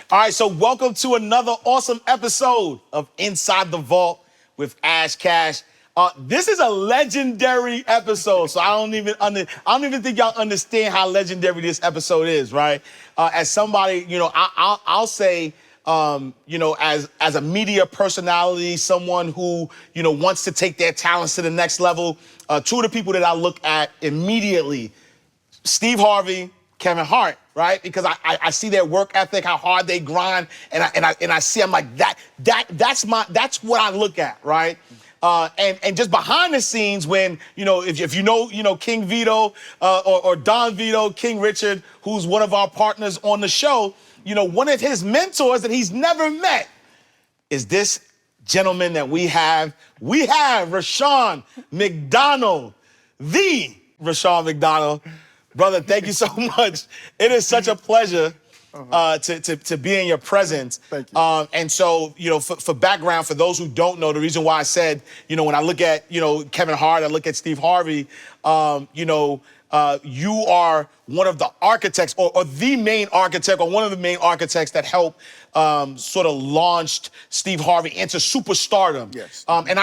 All right, so welcome to another awesome episode of Inside the Vault with Ash Cash. This is a legendary episode, so I don't even think y'all understand how legendary this episode is, right? As somebody, I'll say, as a media personality, someone who, wants to take their talents to the next level, two of the people that I look at immediately, Steve Harvey, Kevin Hart, right? Because I see their work ethic, how hard they grind, and I see, I'm like, that's what I look at, right? And just behind the scenes, when if you know King Vito or Don Vito, King Richard, who's one of our partners on the show, one of his mentors that he's never met is this gentleman that we have. We have Rushion McDonald, the Rushion McDonald. Brother, thank you so much. It is such a pleasure to be in your presence. Thank you. And so, for background, for those who don't know, the reason why I said, when I look at, Kevin Hart, I look at Steve Harvey, you are one of the architects or the main architect or one of the main architects that helped sort of launched Steve Harvey into superstardom. Yes. And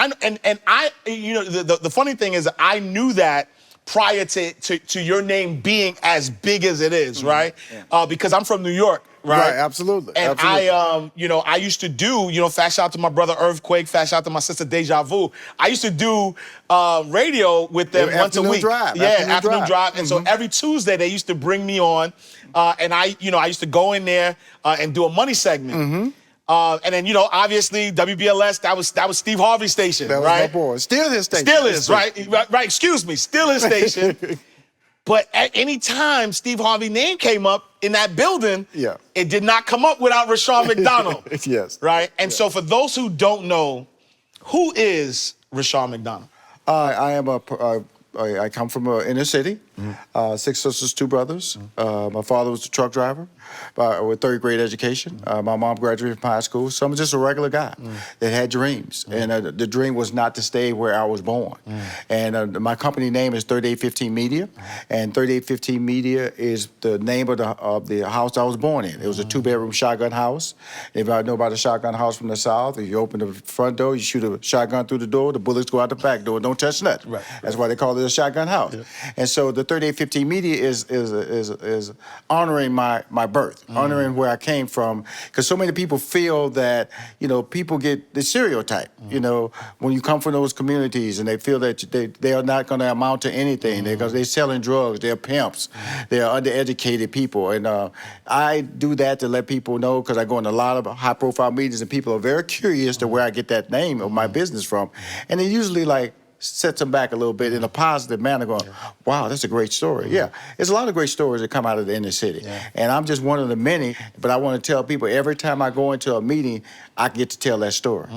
I, the funny thing is I knew that prior to your name being as big as it is, right? Yeah. Because I'm from New York, right? Right, absolutely. And absolutely. I used to do, fat shout out to my brother Earthquake, fat shout out to my sister Deja Vu. I used to do radio with them once a week. Drive. Yeah, afternoon drive. And so every Tuesday they used to bring me on, and I used to go in there and do a money segment. And then, obviously, WBLS, that was Steve Harvey's station, that was right? My boy. Still his station. Still is, right, excuse me, still his station. But at any time Steve Harvey's name came up in that building, it did not come up without Rushion McDonald. Yes. Right? And so for those who don't know, who is Rushion McDonald? I come from inner city, 6 sisters, 2 brothers. My father was a truck driver with 3rd grade education. My mom graduated from high school. So I'm just a regular guy that had dreams. And the dream was not to stay where I was born. And my company name is 3815 Media. And 3815 Media is the name of the house I was born in. It was a 2-bedroom shotgun house. If I know about a shotgun house from the South, if you open the front door, you shoot a shotgun through the door, the bullets go out the back door. Don't touch nothing. Right. That's why they call it a shotgun house. Yeah. And so the 3815 Media is honoring my birth, honoring where I came from, because so many people feel that, people get the stereotype, when you come from those communities and they feel that they are not going to amount to anything because they're selling drugs, they're pimps, they're undereducated people. And I do that to let people know, because I go in a lot of high-profile meetings and people are very curious to where I get that name of my business from. And they usually sets them back a little bit in a positive manner, going, wow, that's a great story. Yeah, there's a lot of great stories that come out of the inner city. Yeah. And I'm just one of the many, but I want to tell people every time I go into a meeting, I get to tell that story.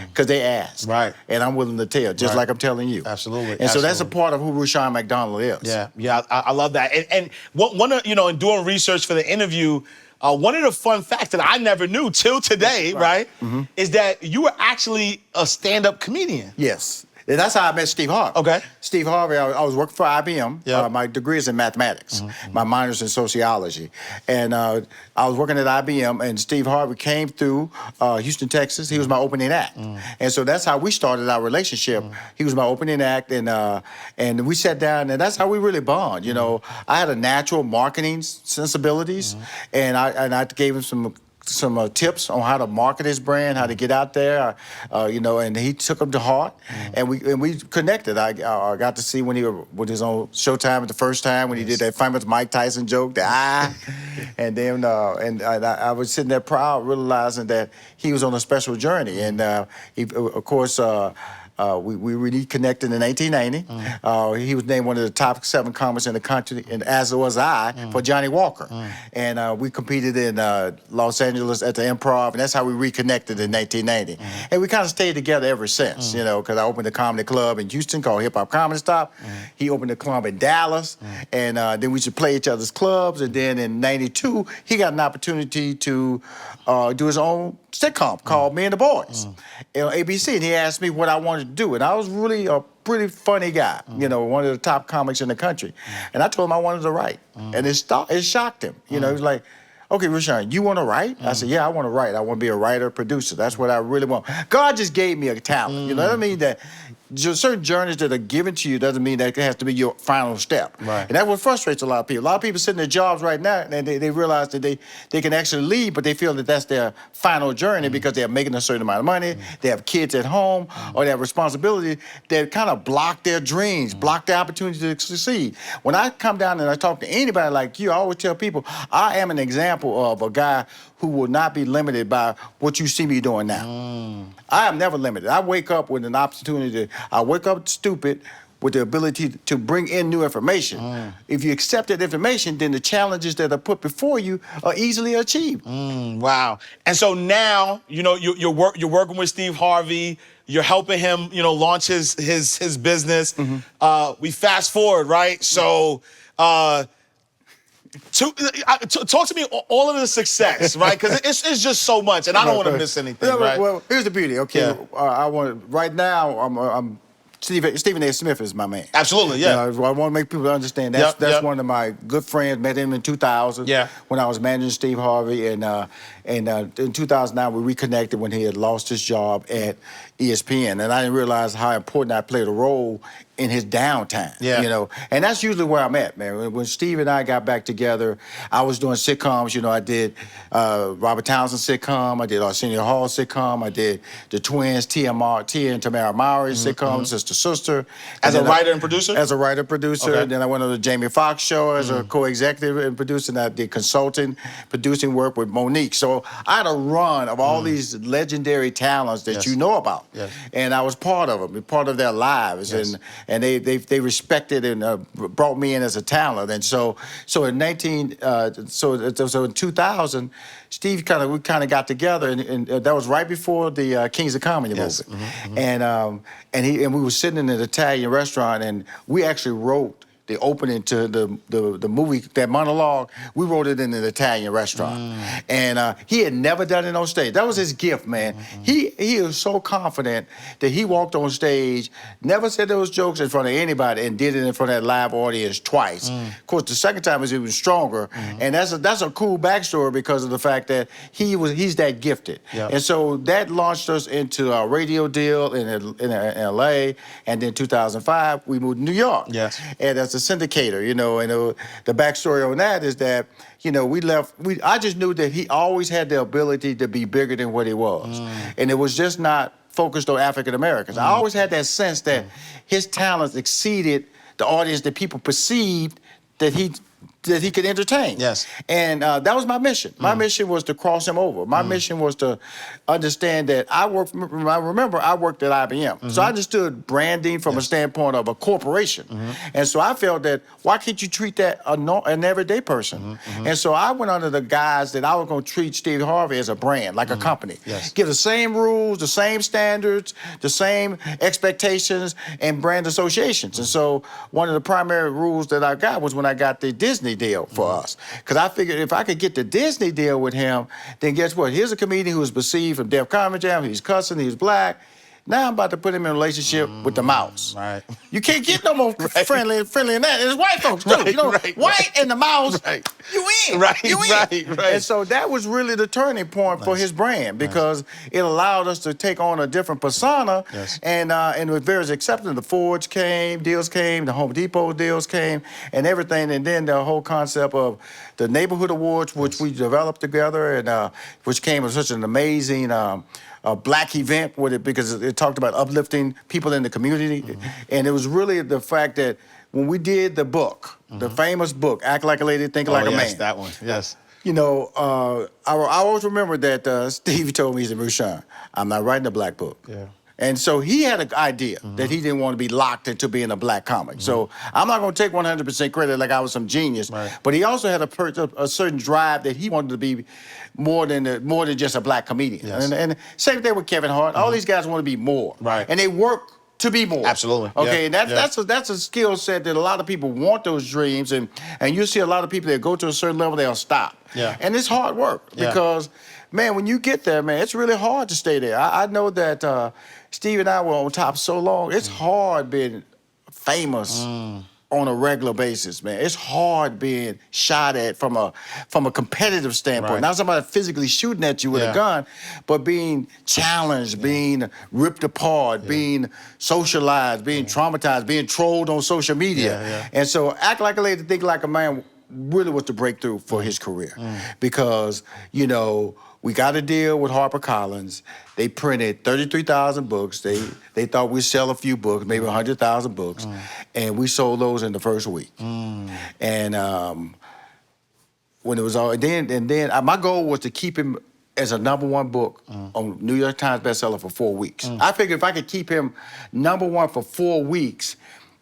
Because they ask. Right. And I'm willing to tell, just like I'm telling you. Absolutely. And so that's a part of who Rushion McDonald is. Yeah, I love that. And in doing research for the interview, one of the fun facts that I never knew till today, right, is that you were actually a stand-up comedian. Yes. And that's how I met Steve Harvey. Okay. Steve Harvey, I was working for IBM. Yep. My degree is in mathematics. My minor's in sociology. And I was working at IBM, and Steve Harvey came through Houston, Texas. He was my opening act. And so that's how we started our relationship. He was my opening act, and we sat down, and that's how we really bond. I had a natural marketing sensibilities, and I gave him some tips on how to market his brand, how to get out there, and he took them to heart, and we connected. I got to see when he was on Showtime the first time when he did that famous Mike Tyson joke, and then I was sitting there proud, realizing that he was on a special journey, and he, of course. We reconnected in 1990. He was named one of the top 7 comics in the country, and as was I, for Johnny Walker. And we competed in Los Angeles at the Improv, and that's how we reconnected in 1990. And we kind of stayed together ever since, because I opened a comedy club in Houston called Hip Hop Comedy Stop. He opened a club in Dallas, and then we should play each other's clubs. And then in '92, he got an opportunity to do his own sitcom called Me and the Boys on ABC, and he asked me what I wanted to do, and I was really a pretty funny guy, one of the top comics in the country, and I told him I wanted to write, and it shocked him. He was like, okay, Rushion, you want to write? I said, yeah, I want to write. I want to be a writer, producer. That's what I really want. God just gave me a talent. You know what I mean? That certain journeys that are given to you doesn't mean that it has to be your final step. Right. And that's what frustrates a lot of people. A lot of people sit in their jobs right now and they realize that they can actually leave, but they feel that that's their final journey because they're making a certain amount of money, they have kids at home, or they have responsibility that kind of block their dreams, block their opportunity to succeed. When I come down and I talk to anybody like you, I always tell people, I am an example of a guy who will not be limited by what you see me doing now. I am never limited. I wake up with an opportunity. I wake up stupid with the ability to bring in new information. If you accept that information, then the challenges that are put before you are easily achieved. Wow. And so now, you know, you're working with Steve Harvey. You're helping him, you know, launch his business. We fast forward, right? So. Talk to me all of the success, right? Because it's just so much, and I don't want to miss anything. Yeah, right? Well, here's the beauty. Okay, I want right now. I'm Stephen A. Smith is my man. Absolutely, yeah. You know, I want to make people understand that's one of my good friends. Met him in 2000. Yeah. When I was managing Steve Harvey, and in 2009 we reconnected when he had lost his job at ESPN, and I didn't realize how important I played a role in his downtime. Yeah. You know, and that's usually where I'm at, man. When Steve and I got back together, I was doing sitcoms. You know, I did Robert Townsend sitcom, I did Arsenio Hall sitcom, I did the twins, Tia and Tamara Mowry sitcom, Sister Sister. As a writer and producer? As a writer producer. Okay. And then I went on the Jamie Foxx show as a co-executive and producer, and I did consulting, producing work with Monique. So I had a run of all these legendary talents that you know about. Yes. And I was part of them, part of their lives. Yes. And they respected and brought me in as a talent. And so in 2000, Steve we kind of got together, and that was right before the Kings of Comedy movie. And we were sitting in an Italian restaurant, and we actually wrote the opening to the movie, that monologue. We wrote it in an Italian restaurant, and he had never done it on stage. That was his gift, man. He was so confident that he walked on stage, never said those jokes in front of anybody, and did it in front of that live audience twice. Of course, the second time was even stronger, and that's a cool backstory because of the fact that he's that gifted. Yep. And so that launched us into a radio deal in L.A., and then 2005 we moved to New York. Yes. And as a syndicator, you know, and the backstory on that is that, you know, I just knew that he always had the ability to be bigger than what he was. And it was just not focused on African Americans. I always had that sense that his talents exceeded the audience that people perceived that he could entertain. Yes. And that was my mission. My mission was to cross him over. My mission was to understand that I worked at IBM. So I understood branding from a standpoint of a corporation. And so I felt that, why can't you treat that an everyday person? And so I went under the guise that I was going to treat Steve Harvey as a brand, like a company. Yes. Give the same rules, the same standards, the same expectations, and brand associations. And so one of the primary rules that I got was when I got the Disney deal for us. Because I figured if I could get the Disney deal with him, then guess what? Here's a comedian who was perceived from Def Comedy Jam, he's cussing, he's black. Now I'm about to put him in a relationship with the mouse. Right. You can't get no more friendly than that. It's white folks too. You know, white and the mouse, you in. You in. Right. And so that was really the turning point for his brand, because it allowed us to take on a different persona. Yes. And it was very accepting. The Fords deals came, the Home Depot deals came, and everything. And then the whole concept of the Neighborhood Awards, which we developed together, and which came as such an amazing a black event with it, because it talked about uplifting people in the community. And it was really the fact that when we did the book, the famous book, Act Like a Lady, Think Like a Man. Yes, that one, yes. You know, I always remember that Steve told me, he said, Rushion, I'm not writing a black book. Yeah. And so he had an idea that he didn't want to be locked into being a black comic. So I'm not going to take 100% credit like I was some genius. But he also had a certain drive that he wanted to be more than just a black comedian. Yes. And same thing with Kevin Hart. All these guys want to be more. Right. And they work to be more. Absolutely. Okay, and that's a skill set that a lot of people want those dreams, and you see a lot of people that go to a certain level, they'll stop. Yeah. And it's hard work because, man, when you get there, man, it's really hard to stay there. I know that Steve and I were on top so long. It's hard being famous on a regular basis, man. It's hard being shot at from a competitive standpoint. Right. Not somebody physically shooting at you with a gun, but being challenged, being ripped apart, being socialized, being traumatized, being trolled on social media. And so Act Like a Lady, Think Like a Man really was the breakthrough for his career. Because, you know, we got a deal with HarperCollins. They printed 33,000 books. They thought we'd sell a few books, maybe 100,000 books, and we sold those in the first week. And when it was all, then my goal was to keep him as a #1 book on New York Times bestseller for 4 weeks. I figured if I could keep him #1 for 4 weeks,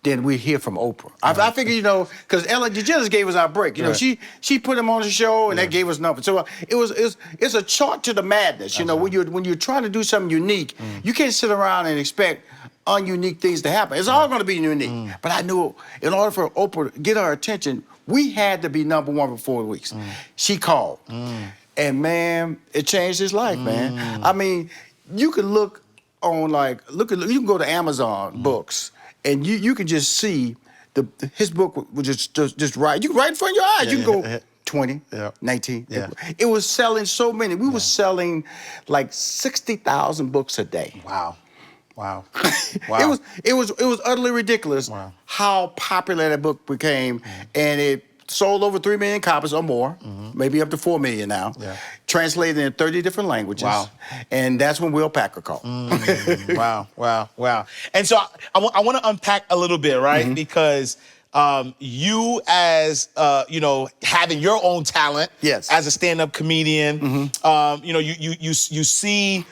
then we hear from Oprah. I figured, you know, because Ellen DeGeneres gave us our break. You know, she put him on the show, and that gave us numbers. So it's a chart to the madness. You know, when you're trying to do something unique, you can't sit around and expect ununique things to happen. It's all going to be unique. But I knew in order for Oprah to get our attention, we had to be #1 for 4 weeks. She called, and man, it changed his life, man. I mean, you can look on you can go to Amazon Books. And you can just see his book was just right. You can right in front of your eyes. You can go 20, 19. It was selling so many. We were selling like 60,000 books a day. Wow. Wow. It was utterly ridiculous how popular that book became, and it sold over 3 million copies or more, maybe up to 4 million now. Translated in 30 different languages. Wow. And that's when Will Packer called. Wow. And so I want to unpack a little bit, right? Because you as, you know, having your own talent as a stand-up comedian, you know, you see,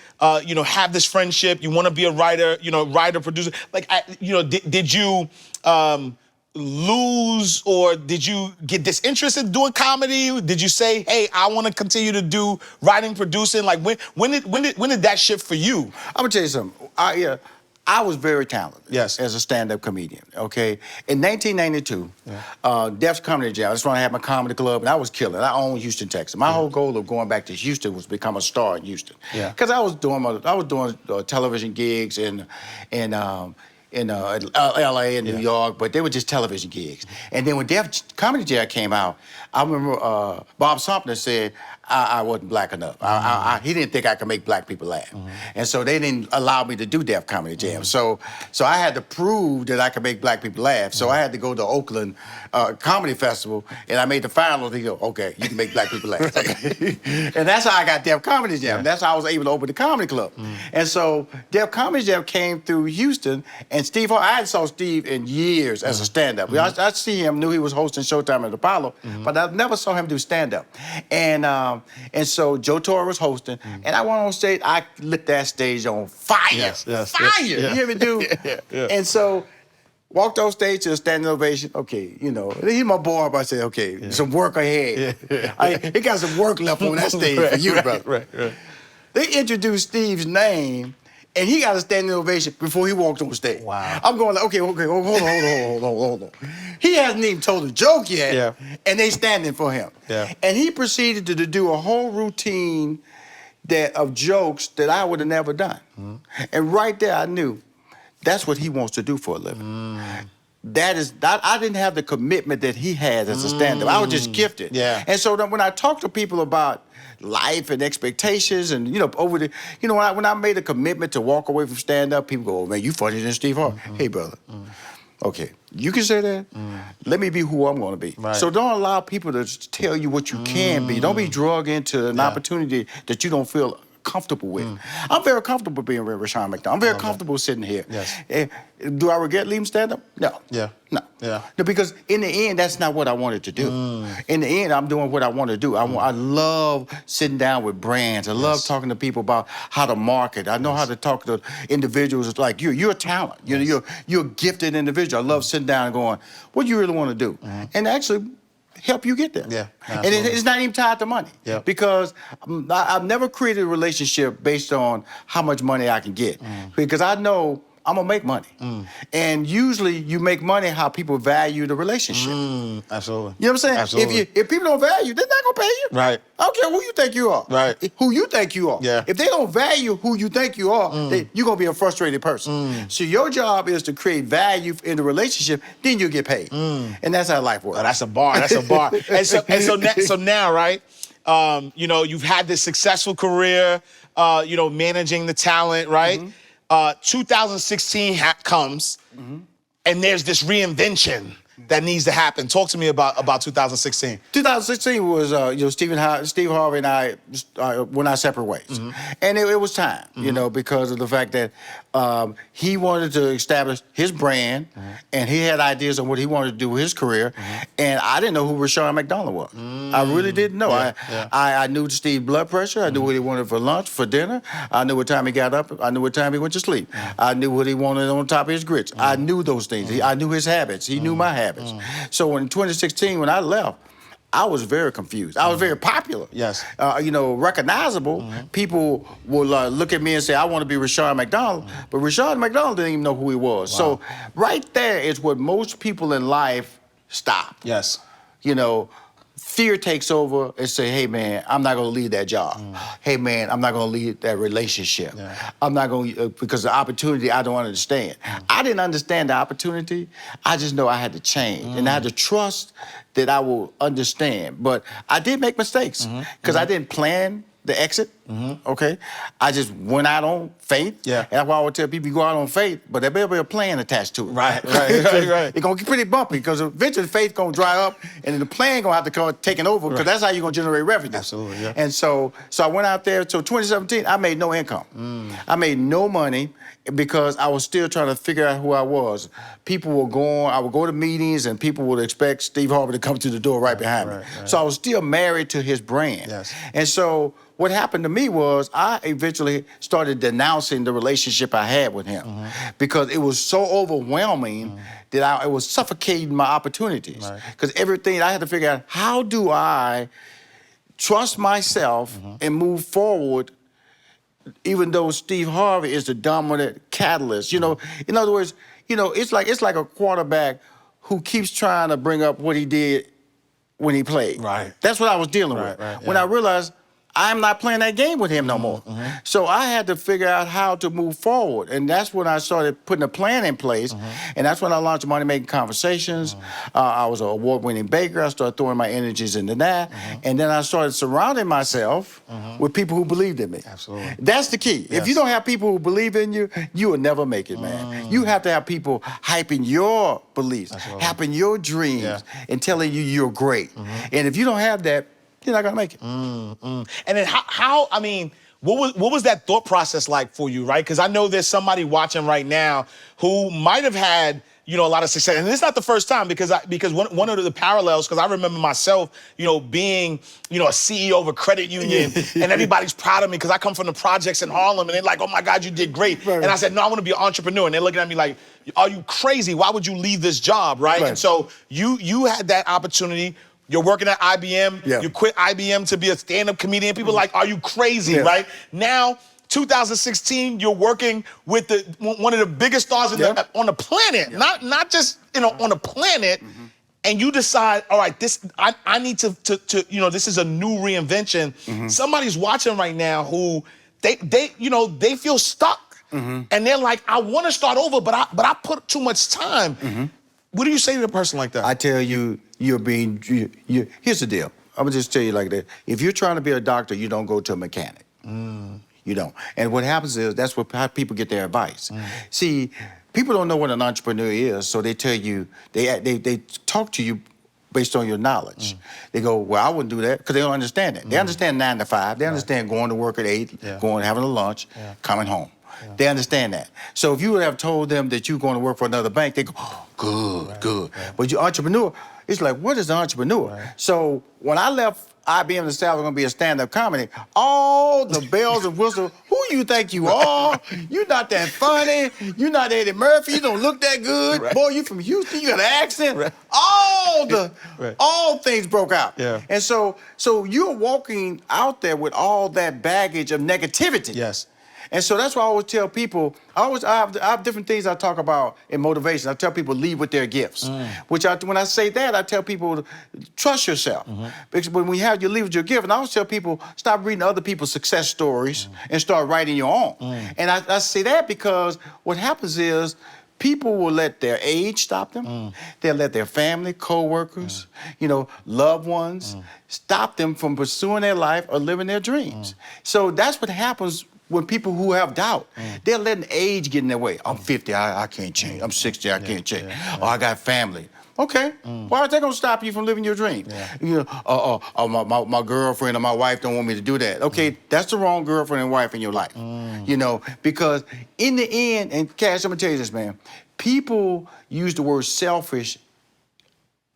you know, have this friendship, you want to be a writer, you know, producer. Like, you know, did you lose, or did you get disinterested in doing comedy? Did you say, hey, I want to continue to do writing, producing? Like, when did that shift for you? I'm gonna tell you something. I was very talented as a stand-up comedian, okay? In 1992, Def's Comedy Jam, that's when I had my comedy club, and I was killing. I owned Houston, Texas. My whole goal of going back to Houston was to become a star in Houston. Because I was doing television gigs in L.A. and New York, but they were just television gigs. And then when Def Comedy Jam came out, I remember Bob Sumner said I wasn't black enough. He didn't think I could make black people laugh. And so they didn't allow me to do Def Comedy Jam. So I had to prove that I could make black people laugh. So I had to go to Oakland Comedy Festival, and I made the final. They go, okay, you can make black people laugh. And that's how I got Def Comedy Jam. That's how I was able to open the comedy club. And so Def Comedy Jam came through Houston, and Steve Harvey, I hadn't saw Steve in years as a stand-up. I see him, knew he was hosting Showtime at Apollo, but I never saw him do stand-up. And so Joe Torre was hosting, and I went on stage. I lit that stage on fire. Fire! You hear me, dude? And so walked on stage to a standing ovation. Okay, you know, he's my boy, but I said, okay, some work ahead. He got some work left on that stage for you, brother. They introduced Steve's name, and he got a standing ovation before he walked on stage. Wow. I'm going like, okay, hold on. He hasn't even told a joke yet, and they standing for him. And he proceeded to do a whole routine of jokes that I would have never done. And right there, I knew that's what he wants to do for a living. I didn't have the commitment that he has as a stand-up. I was just gifted. And so when I talk to people about life and expectations, and when I made a commitment to walk away from stand-up, people go, oh man, you funnier than Steve Harvey. Hey brother, okay, you can say that. Let me be who I'm going to be. So don't allow people to tell you what you can be. Don't be drugged into an opportunity that you don't feel comfortable with. I'm very comfortable being with Rushion McDonald. I'm very comfortable sitting here. Do I regret leaving stand-up? No. No, because in the end, that's not what I wanted to do. In the end, I'm doing what I want to do. I love sitting down with brands. I love talking to people about how to market. I know how to talk to individuals like you. You're a talent. You're a gifted individual. I love sitting down and going, what do you really want to do? And actually help you get there. And it's not even tied to money. Because I've never created a relationship based on how much money I can get. Because I know I'm gonna make money. And usually you make money how people value the relationship. Absolutely. You know what I'm saying? Absolutely. If people don't value, they're not gonna pay you. Right. I don't care who you think you are. Right. Who you think you are. Yeah. If they don't value who you think you are, you're gonna be a frustrated person. So your job is to create value in the relationship, then you get paid. And that's how life works. Oh, that's a bar. That's a bar. so now, right? You know, you've had this successful career. You know, managing the talent, right? 2016 comes, and there's this reinvention that needs to happen. Talk to me about 2016. 2016 was, you know, Steve Harvey and I went our separate ways. And it was time, you know, because of the fact that he wanted to establish his brand, and he had ideas on what he wanted to do with his career, and I didn't know who Rushion McDonald was. I really didn't know. I knew Steve's blood pressure. I knew what he wanted for lunch, for dinner. I knew what time he got up. I knew what time he went to sleep. I knew what he wanted on top of his grits. I knew those things. I knew his habits. He knew my habits. So in 2016, when I left, I was very confused. I was very popular. Yes. You know, recognizable. People will look at me and say, I want to be Rushion McDonald. But Rushion McDonald didn't even know who he was. So right there is what most people in life stop. Yes. You know, fear takes over and say, hey, man, I'm not going to leave that job. Hey, man, I'm not going to leave that relationship. I'm not going to, because the opportunity I don't understand. I didn't understand the opportunity. I just know I had to change. And I had to trust that I will understand. But I did make mistakes because I didn't plan the exit, okay? I just went out on faith. And that's why I would tell people, you go out on faith, but there better be a plan attached to it. Right. It's gonna get pretty bumpy because eventually faith gonna dry up and then the plan gonna have to come taking over because that's how you're gonna generate revenue. Absolutely, yeah. And so I went out there, so 2017, I made no income. I made no money because I was still trying to figure out who I was. People were going, I would go to meetings and people would expect Steve Harvey to come to the door right behind me. So I was still married to his brand. And so what happened to me was I eventually started denouncing the relationship I had with him because it was so overwhelming that it was suffocating my opportunities. Because everything, I had to figure out, how do I trust myself and move forward even though Steve Harvey is the dominant catalyst? You know, in other words, you know, it's like a quarterback who keeps trying to bring up what he did when he played. That's what I was dealing with. When I realized I'm not playing that game with him no more. So I had to figure out how to move forward. And that's when I started putting a plan in place. And that's when I launched Money Making Conversations. I was an award-winning baker. I started throwing my energies into that. And then I started surrounding myself with people who believed in me. Absolutely. That's the key. If you don't have people who believe in you, you will never make it, man. You have to have people hyping your beliefs, hyping your dreams, and telling you you're great. And if you don't have that, you're not gonna make it. And then how? I mean, what was that thought process like for you, right? Because I know there's somebody watching right now who might have had, you know, a lot of success, and it's not the first time because one of the parallels, because I remember myself, you know, being, you know, a CEO of a credit union, and everybody's proud of me because I come from the projects in Harlem, and they're like, oh my God, you did great, and I said, no, I want to be an entrepreneur, and they're looking at me like, are you crazy? Why would you leave this job, right? And so you had that opportunity. You're working at IBM. You quit IBM to be a stand-up comedian. People are like, are you crazy, right? Now, 2016, you're working with one of the biggest stars on the planet, not just, you know, on the planet. And you decide, all right, I need to you know, this is a new reinvention. Somebody's watching right now who they feel stuck, and they're like, I want to start over, but I put too much time. What do you say to a person like that? I tell you, here's the deal. I'm gonna just tell you like that. If you're trying to be a doctor, you don't go to a mechanic. You don't. And what happens is that's how people get their advice. See, people don't know what an entrepreneur is, so they tell you, they talk to you based on your knowledge. They go, well, I wouldn't do that, because they don't understand it. They understand 9 to 5. They understand going to work at 8, going having a lunch, coming home. They understand that. So if you would have told them that you're going to work for another bank, they go, oh, good. But your entrepreneur, it's like, what is an entrepreneur? So when I left IBM to say I was going to be a stand-up comedy, all the bells and whistles, who you think you are? You're not that funny. You're not Eddie Murphy. You don't look that good. Boy, you from Houston. You got an accent. All things broke out. And so you're walking out there with all that baggage of negativity. And so that's why I always tell people, I have different things I talk about in motivation. I tell people lead with their gifts, when I say that, I tell people trust yourself. Because when you lead with your gift, and I always tell people stop reading other people's success stories and start writing your own. And I say that because what happens is people will let their age stop them. They'll let their family, co-workers, loved ones stop them from pursuing their life or living their dreams. So that's what happens when people who have doubt, they're letting age get in their way. I'm 50, I can't change. I'm 60, I can't change. Oh, I got family. Okay, why are they gonna stop you from living your dream? My girlfriend or my wife don't want me to do that. Okay, that's the wrong girlfriend and wife in your life. Because in the end, and Cash, I'm gonna tell you this, man, people use the word selfish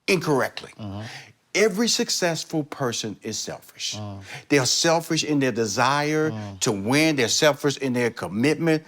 incorrectly. Every successful person is selfish. They're selfish in their desire to win. They're selfish in their commitment.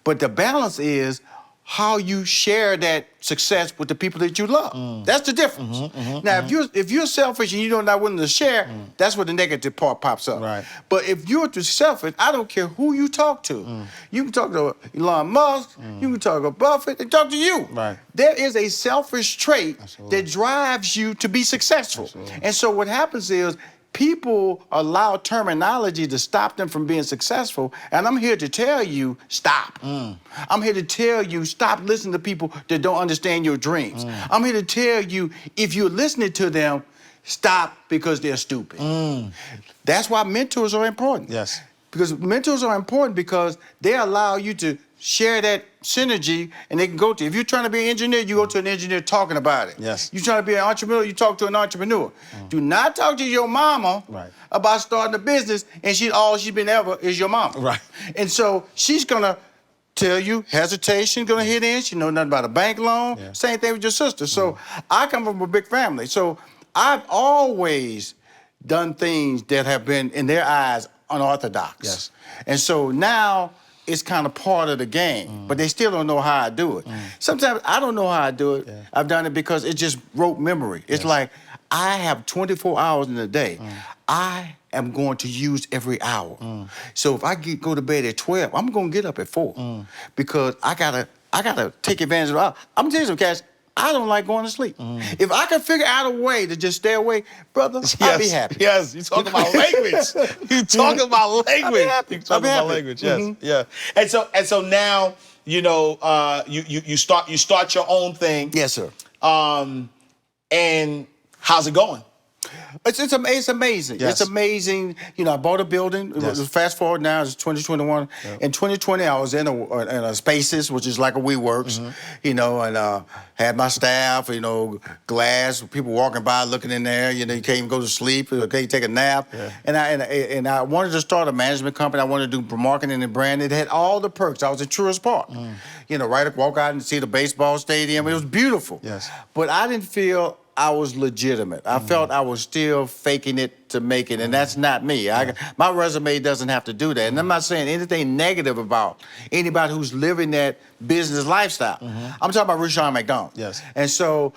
But the balance is how you share that success with the people that you love. That's the difference. Now, if you're selfish and you're not willing to share, that's where the negative part pops up. Right. But if you're too selfish, I don't care who you talk to. You can talk to Elon Musk, you can talk to Buffett, and talk to you. Right. There is a selfish trait that drives you to be successful. And so what happens is people allow terminology to stop them from being successful, and I'm here to tell you, stop. I'm here to tell you, stop listening to people that don't understand your dreams. I'm here to tell you, if you're listening to them, stop because they're stupid. That's why mentors are important. Yes. Because mentors are important because they allow you to share that synergy, and they can go to, if you're trying to be an engineer, you go to an engineer talking about it. Yes. You're trying to be an entrepreneur, you talk to an entrepreneur. Do not talk to your mama about starting a business, and all she's been ever is your mama. Right. And so she's gonna tell you hesitation, gonna hit in, she know nothing about a bank loan. Same thing with your sister. So I come from a big family. So I've always done things that have been, in their eyes, unorthodox. Yes. And so now, it's kind of part of the game, but they still don't know how I do it. Sometimes I don't know how I do it. I've done it because it's just rote memory. It's like I have 24 hours in a day. I am going to use every hour. So if I go to bed at 12, I'm going to get up at 4 because I gotta take advantage of it. I'm gonna tell you something, Cash. I don't like going to sleep. If I could figure out a way to just stay awake, brother, I'd be happy. Yes, you talking about language. You talking about language. I'd be happy. You talking about language. Yes, yeah. And so now you start your own thing. Yes, sir. And how's it going? It's amazing. Yes. It's amazing. I bought a building. Fast forward now, it's 2021. In 2020, I was in a Spaces, which is like a WeWorks, and had my staff, glass, people walking by looking in there. You can't even go to sleep. Okay, take a nap. And I wanted to start a management company. I wanted to do marketing and branding. It had all the perks. I was in Truist Park. Walk out and see the baseball stadium. It was beautiful. Yes. But I didn't feel I was legitimate. I felt I was still faking it to make it, and that's not me. My resume doesn't have to do that. And I'm not saying anything negative about anybody who's living that business lifestyle. I'm talking about Rushion McDonald. Yes. And so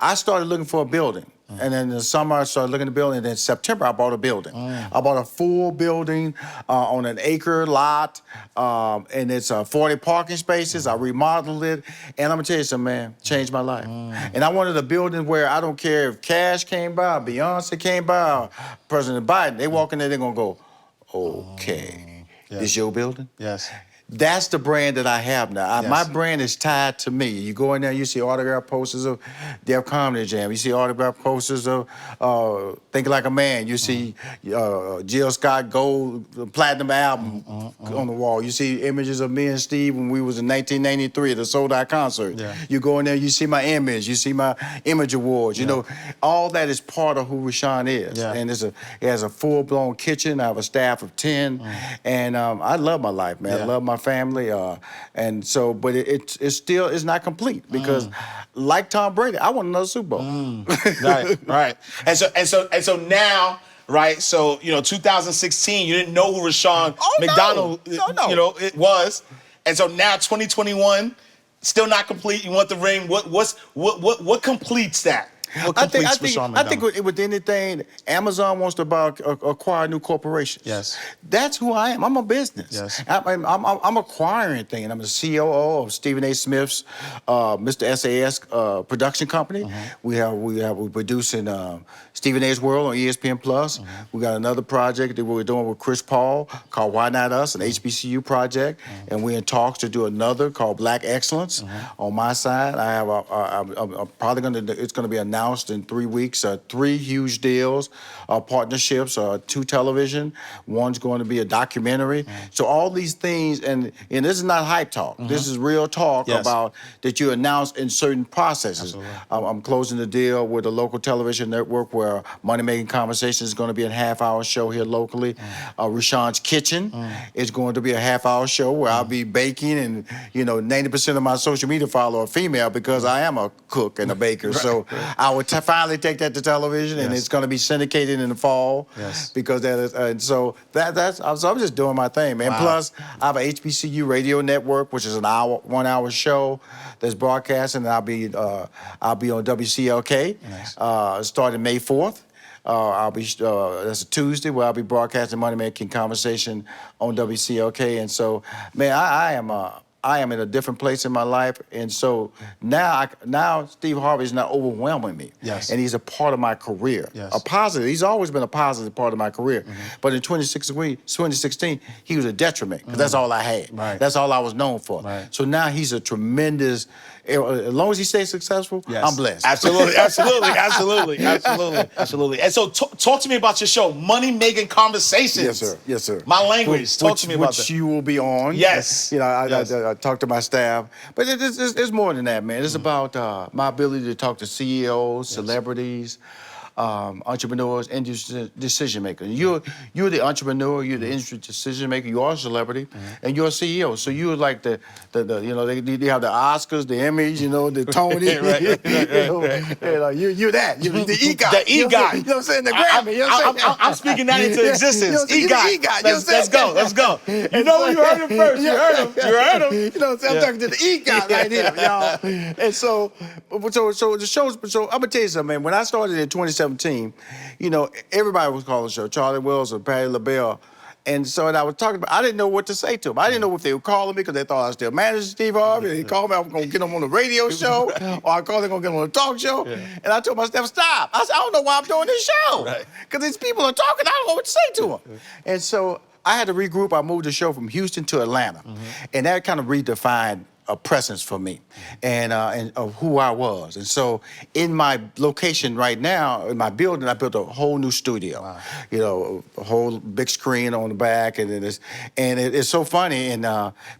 I started looking for a building. And then in the summer, I started looking at the building. And then in September, I bought a building. I bought a full building on an acre lot, and it's 40 parking spaces. I remodeled it. And I'm going to tell you something, man, changed my life. And I wanted a building where I don't care if Cash came by, Beyonce came by, or President Biden. They walk in there, they're going to go, okay, this your building? Yes. That's the brand that I have now. My brand is tied to me. You go in there, you see autograph posters of Def Comedy Jam. You see autograph posters of Think Like a Man. You see Jill Scott Gold Platinum album on the wall. You see images of me and Steve when we was in 1993 at a sold-out concert. You go in there, you see my image. You see my Image Awards. You know, all that is part of who Rushion is. And it has a full-blown kitchen. I have a staff of 10. And I love my life, man. I love my family, and so, but it still is not complete because, like Tom Brady, I want another Super Bowl. Right. And so now, right? So 2016, you didn't know who Rushion McDonald, it was, and so now 2021, still not complete. You want the ring. What completes that? What completes Rushion McDonald? I think with anything, Amazon wants to acquire new corporations. Yes. That's who I am. I'm a business. Yes. I'm acquiring things. I'm the COO of Stephen A. Smith's Mr. SAS production company. We're producing Stephen A's World on ESPN Plus. We got another project that we're doing with Chris Paul called Why Not Us, an HBCU project, and we're in talks to do another called Black Excellence. On my side, I have I'm probably it's gonna be announced in 3 weeks. 3 huge deals, partnerships, 2 television. One's going to be a documentary. So all these things, and this is not hype talk. This is real talk about that you announce in certain processes. I'm closing the deal with a local television network where Money Making Conversations is going to be a half-hour show here locally. Rushion's Kitchen is going to be a half-hour show where I'll be baking, and 90% of my social media followers are female because I am a cook and a baker. So I would finally take that to television, and it's going to be syndicated in the fall. Because that is, so I'm just doing my thing, man. Plus, I have a HBCU radio network, which is an 1-hour show that's broadcasting, and I'll be on WCLK starting May 4th. That's a Tuesday where I'll be broadcasting Money Making Conversation on WCLK, and so, man, I am in a different place in my life, and so now Steve Harvey is not overwhelming me, and he's a part of my career, a positive. He's always been a positive part of my career, but in 2016, he was a detriment because that's all I had. That's all I was known for. So now he's a tremendous. As long as he stays successful, I'm blessed. Absolutely. And so, talk to me about your show, Money Making Conversations. Yes, sir. My language. Talk to me about that. Which you will be on. Yes. I talk to my staff, but it's more than that, man. It's about my ability to talk to CEOs, celebrities, entrepreneurs, industry decision makers. You're the entrepreneur, you're the industry decision maker, you are a celebrity, and you're a CEO. So you're like they have the Oscars, the Emmys, the Tony. You're that. You're the EGOT. The EGOT. You know what I'm saying? The Grammy. I'm speaking that into existence. EGOT. Let's go. You know you heard him first. You heard him. You know what I'm saying? I'm talking to the EGOT right here, y'all. And so the shows. So I'm gonna tell you something, man. When I started in 2017, everybody was calling the show, Charlie Wills or Patti LaBelle. And so I was talking about, I didn't know what to say to them. I didn't know if they were calling me because they thought I was still managing Steve Harvey. They called me, I was going to get them on the radio show, or I called them going to get them on a talk show. And I told my staff, stop. I said, I don't know why I'm doing this show. Because these people are talking, I don't know what to say to them. And so I had to regroup. I moved the show from Houston to Atlanta. And that kind of redefined a presence for me and of who I was. And so in my location right now, in my building, I built a whole new studio. A whole big screen on the back, and it's so funny, and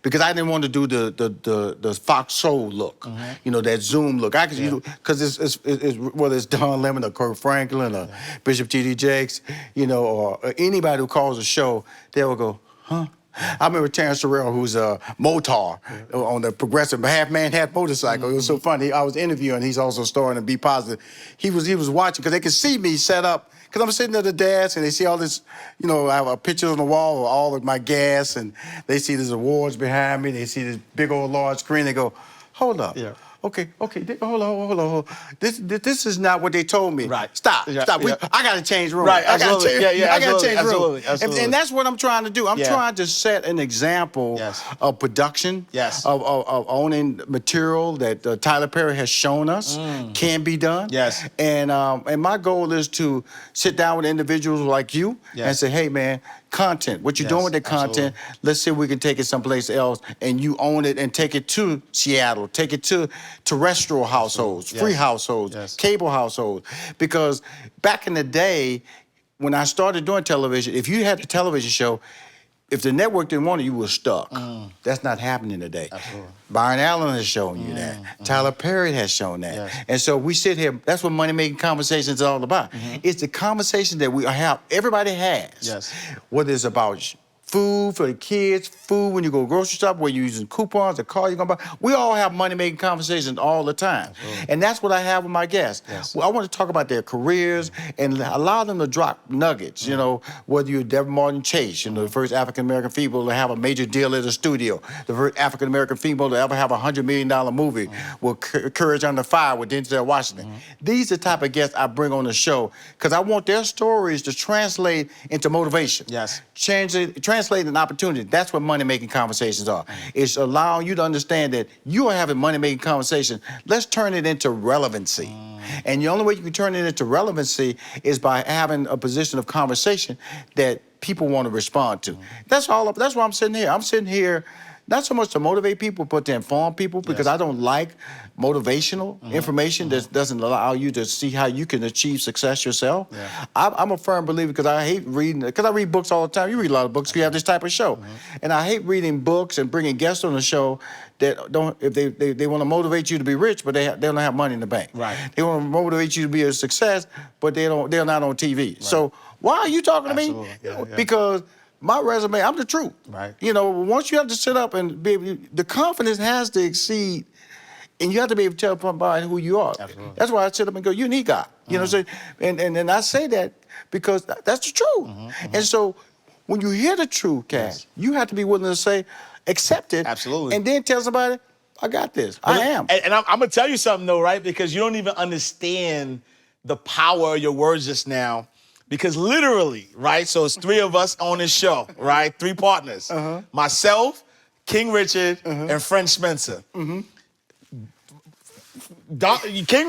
because I didn't want to do the Fox Soul look, that Zoom look. I could because it's whether it's Don Lemon or Kirk Franklin or Bishop T.D. Jakes, or anybody who calls a show, they will go, huh? I remember Terrence Terrell, who's a Motar on the progressive half man, half motorcycle. It was so funny. I was interviewing. He's also starring in Be Positive. He was watching because they could see me set up. Because I'm sitting at the desk and they see all this, I have pictures on the wall of all of my gas, and they see these awards behind me. They see this big old large screen. They go, hold up. Okay, hold on. This is not what they told me. Stop. I got to change room. I got to change room. And that's what I'm trying to do. I'm trying to set an example of production, of owning material that Tyler Perry has shown us can be done. And my goal is to sit down with individuals like you and say, hey, man, content. What you're doing with the content, let's see if we can take it someplace else, and you own it and take it to Seattle, take it to terrestrial households, free households, cable households. Because back in the day, when I started doing television, if you had a television show, if the network didn't want it, you were stuck. That's not happening today. Byron Allen has shown you that. Tyler Perry has shown that. And so we sit here, that's what Money Making Conversations is all about. It's the conversation that we have, everybody has. Whether it's about food for the kids, food when you go grocery shop, where you're using coupons, the car you're gonna buy. We all have money-making conversations all the time. Absolutely. And that's what I have with my guests. Yes. Well, I want to talk about their careers and allow them to drop nuggets, you know, whether you're Deborah Martin Chase, you know, the first African-American female to have a major deal at a studio, the first African-American female to ever have a $100 million movie with Courage Under Fire with Denzel Washington. These are the type of guests I bring on the show because I want their stories to translate into motivation. Yes. Translate an opportunity. That's what money-making conversations are. It's allowing you to understand that you are having money-making conversation. Let's turn it into relevancy. And the only way you can turn it into relevancy is by having a position of conversation that people want to respond to. That's why I'm sitting here. I'm sitting here not so much to motivate people, but to inform people, because I don't like motivational information that doesn't allow you to see how you can achieve success yourself. I'm a firm believer, because I hate reading, because I read books all the time. You read a lot of books because you have this type of show. And I hate reading books and bringing guests on the show that don't, if they want to motivate you to be rich, but they don't have money in the bank. Right. They want to motivate you to be a success, but they're not on TV. Right. So why are you talking to me? Because my resume, I'm the truth. Right. You know, once you have to sit up and be able, the confidence has to exceed, and you have to be able to tell somebody who you are. Absolutely. That's why I sit up and go, "You need God." You know what I'm saying? And I say that because that's the truth. And so when you hear the truth, Cash, you have to be willing to say, accept it. Absolutely. And then tell somebody, I got this. I am. And I'm going to tell you something, though, right? Because you don't even understand the power of your words just now. Because literally, right, so it's three of us on this show, right? Three partners. Myself, King Richard, and French Spencer. King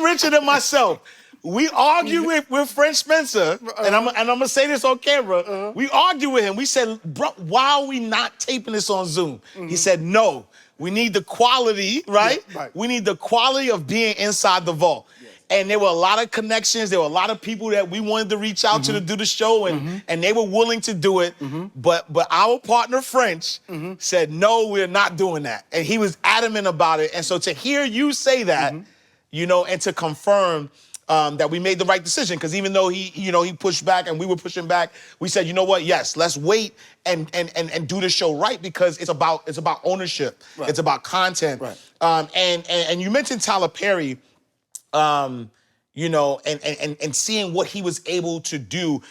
Richard and myself, we argue with French Spencer, and I'm going to say this on camera. We argue with him. We said, bro, why are we not taping this on Zoom? He said, no, we need the quality, right? We need the quality of being inside the vault. And there were a lot of connections. There were a lot of people that we wanted to reach out to do the show, and they were willing to do it. But our partner, French, said, no, we're not doing that. And he was adamant about it. And so to hear you say that, you know, and to confirm that we made the right decision, because even though he pushed back and we were pushing back, we said, you know what, yes, let's wait and do the show right, because it's about ownership. Right. It's about content. Right. And you mentioned Tyler Perry. You know, and seeing what he was able to do.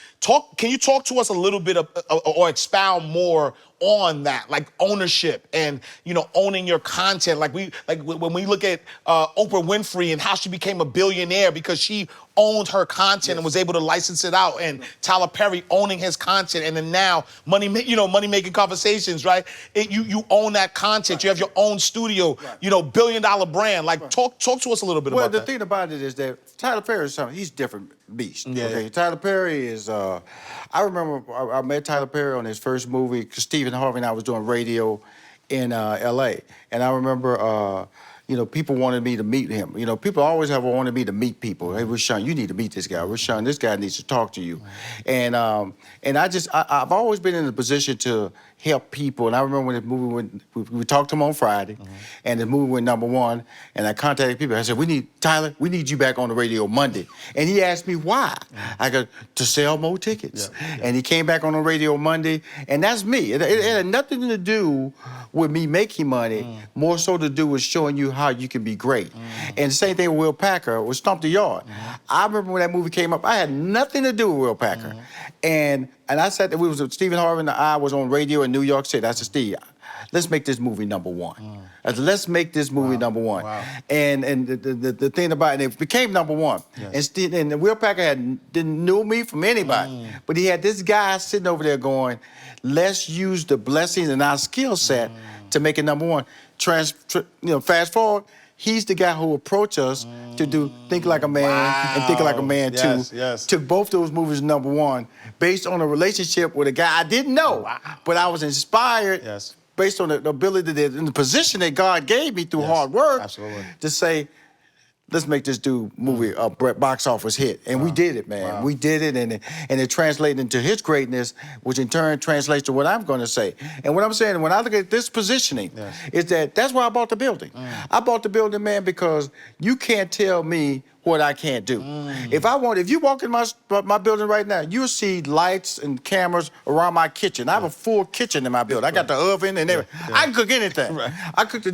Can you talk to us a little bit or expound more on that, like ownership and, you know, owning your content? Like when we look at Oprah Winfrey and how she became a billionaire because she owned her content and was able to license it out, and Tyler Perry owning his content, and then now money-making conversations, right? You own that content. You have your own studio, you know, billion-dollar brand. Like talk to us a little bit about that. Well, the thing about it is that Tyler Perry is something, he's a different beast. Okay, Tyler Perry is, I remember I met Tyler Perry on his first movie, because Steve Harvey and I was doing radio in L.A. And I remember, you know, people wanted me to meet him. You know, people always have wanted me to meet people. Hey, Rushion, you need to meet this guy. Rushion, this guy needs to talk to you. And I've always been in a position to help people. And I remember when the movie went, we talked to him on Friday, and the movie went #1, and I contacted people. I said, Tyler, we need you back on the radio Monday. And he asked me why. I go, to sell more tickets. And he came back on the radio Monday, and that's me. It had nothing to do with me making money, more so to do with showing you how you can be great. And the same thing with Will Packer, with Stomp the Yard. I remember when that movie came up, I had nothing to do with Will Packer. And I said that Stephen Harvey and I was on radio in New York City. I said, Steve, let's make this movie #1. Let's make this movie #1. Wow. And the thing about it, it became #1. Yes. And Will Packer didn't know me from anybody, but he had this guy sitting over there going, let's use the blessings and our skill set to make it #1. Fast forward, he's the guy who approached us to do Think Like a Man and Think Like a Man 2. Yes. Took both those movies #1 based on a relationship with a guy I didn't know, but I was inspired based on the ability and the position that God gave me through hard work to say, let's make this movie a box office hit. And we did it, man. We did it, and it translated into his greatness, which in turn translates to what I'm going to say. And what I'm saying, when I look at this positioning, is that's why I bought the building. I bought the building, man, because you can't tell me what I can't do. If you walk in my building right now, you'll see lights and cameras around my kitchen. I have a full kitchen in my building. I got the oven and everything. I can cook anything.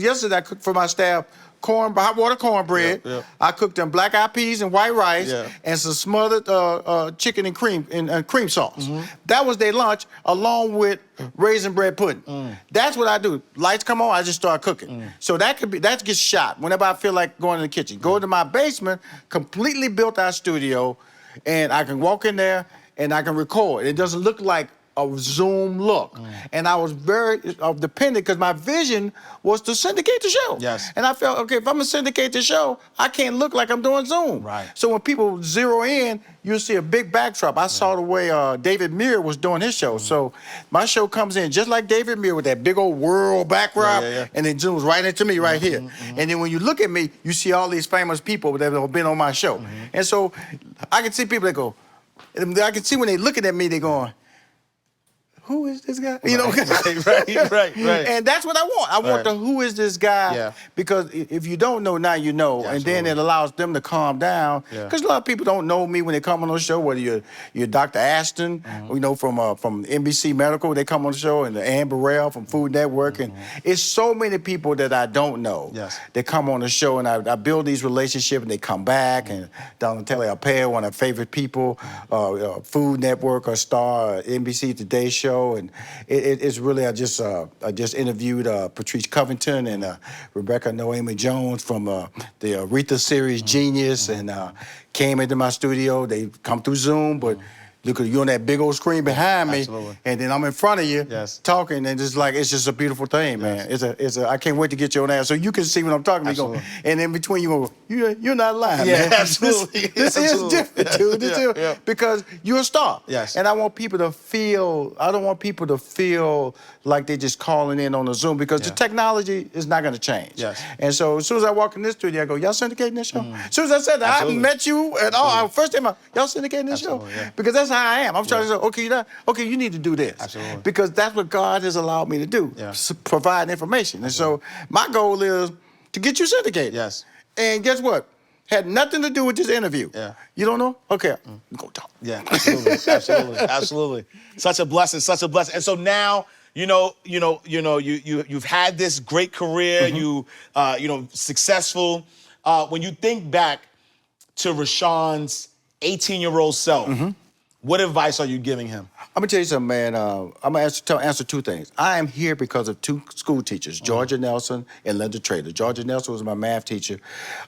Yesterday I cooked for my staff hot water cornbread. I cooked them black-eyed peas and white rice and some smothered chicken and cream sauce. That was their lunch, along with raisin bread pudding. That's what I do. Lights come on, I just start cooking. So that gets shot whenever I feel like going in the kitchen. Go to my basement, completely built out studio, and I can walk in there and I can record. It doesn't look like a Zoom look. And I was very dependent because my vision was to syndicate the show. And I felt, okay, if I'm gonna syndicate the show, I can't look like I'm doing Zoom. So when people zero in, you'll see a big backdrop. I saw the way David Muir was doing his show. So my show comes in just like David Muir with that big old world backdrop, and it zooms right into me right here. And then when you look at me, you see all these famous people that have been on my show. And so I can see people that go, I can see when they're looking at me, they're going, who is this guy? You know, right. And that's what I want. I want the who is this guy? Because if you don't know, now you know. And then it allows them to calm down. Because a lot of people don't know me when they come on the show, whether you're Dr. Ashton, you know, from NBC Medical, they come on the show, and Ann Burrell from Food Network. And it's so many people that I don't know that come on the show, and I build these relationships, and they come back. And Donatella Alpea, one of our favorite people, Food Network, a star, NBC Today Show. And it's really, I just interviewed Patrice Covington and Rebecca Noemi Jones from the Aretha series Genius, and came into my studio. They come through Zoom, but look at you on that big old screen behind me, and then I'm in front of you talking, and it's just a beautiful thing, man. I can't wait to get you on there so you can see what I'm talking about. And in between you go, you're not lying, man. Absolutely. This is different, dude. Because you're a star. And I want people to feel. I don't want people to feel like they're just calling in on the Zoom, because the technology is not going to change. And so as soon as I walk in this studio, I go, y'all syndicating this show? As soon as I said that, I haven't met you at all. First time, y'all syndicating this show? Because that's how I am. I'm trying to say, okay, you need to do this. Because that's what God has allowed me to do, provide information. And so my goal is to get you syndicated. And guess what? Had nothing to do with this interview. You don't know? Okay, go talk. Absolutely. Such a blessing, such a blessing. And so now, you've had this great career, successful. When you think back to Rushion's 18-year-old self, what advice are you giving him? I'm gonna tell you something, man. I'm gonna answer two things. I am here because of two school teachers, Georgia Nelson and Linda Trader. Georgia Nelson was my math teacher.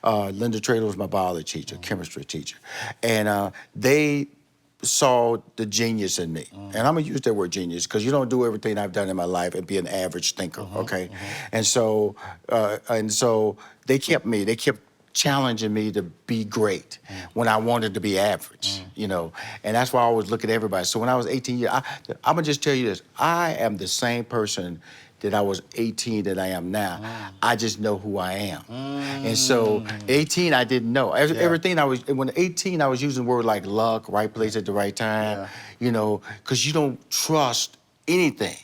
Linda Trader was my biology teacher, chemistry teacher. And they saw the genius in me. And I'm gonna use that word genius because you don't do everything I've done in my life and be an average thinker, okay? And so they kept challenging me to be great when I wanted to be average, and that's why I always look at everybody. So when I was 18 years, I'm gonna just tell you this, I am the same person that I was 18 that I am now. I just know who I am. And so 18, I didn't know. Everything when 18, I was using words like luck, right place at the right time, because you don't trust anything.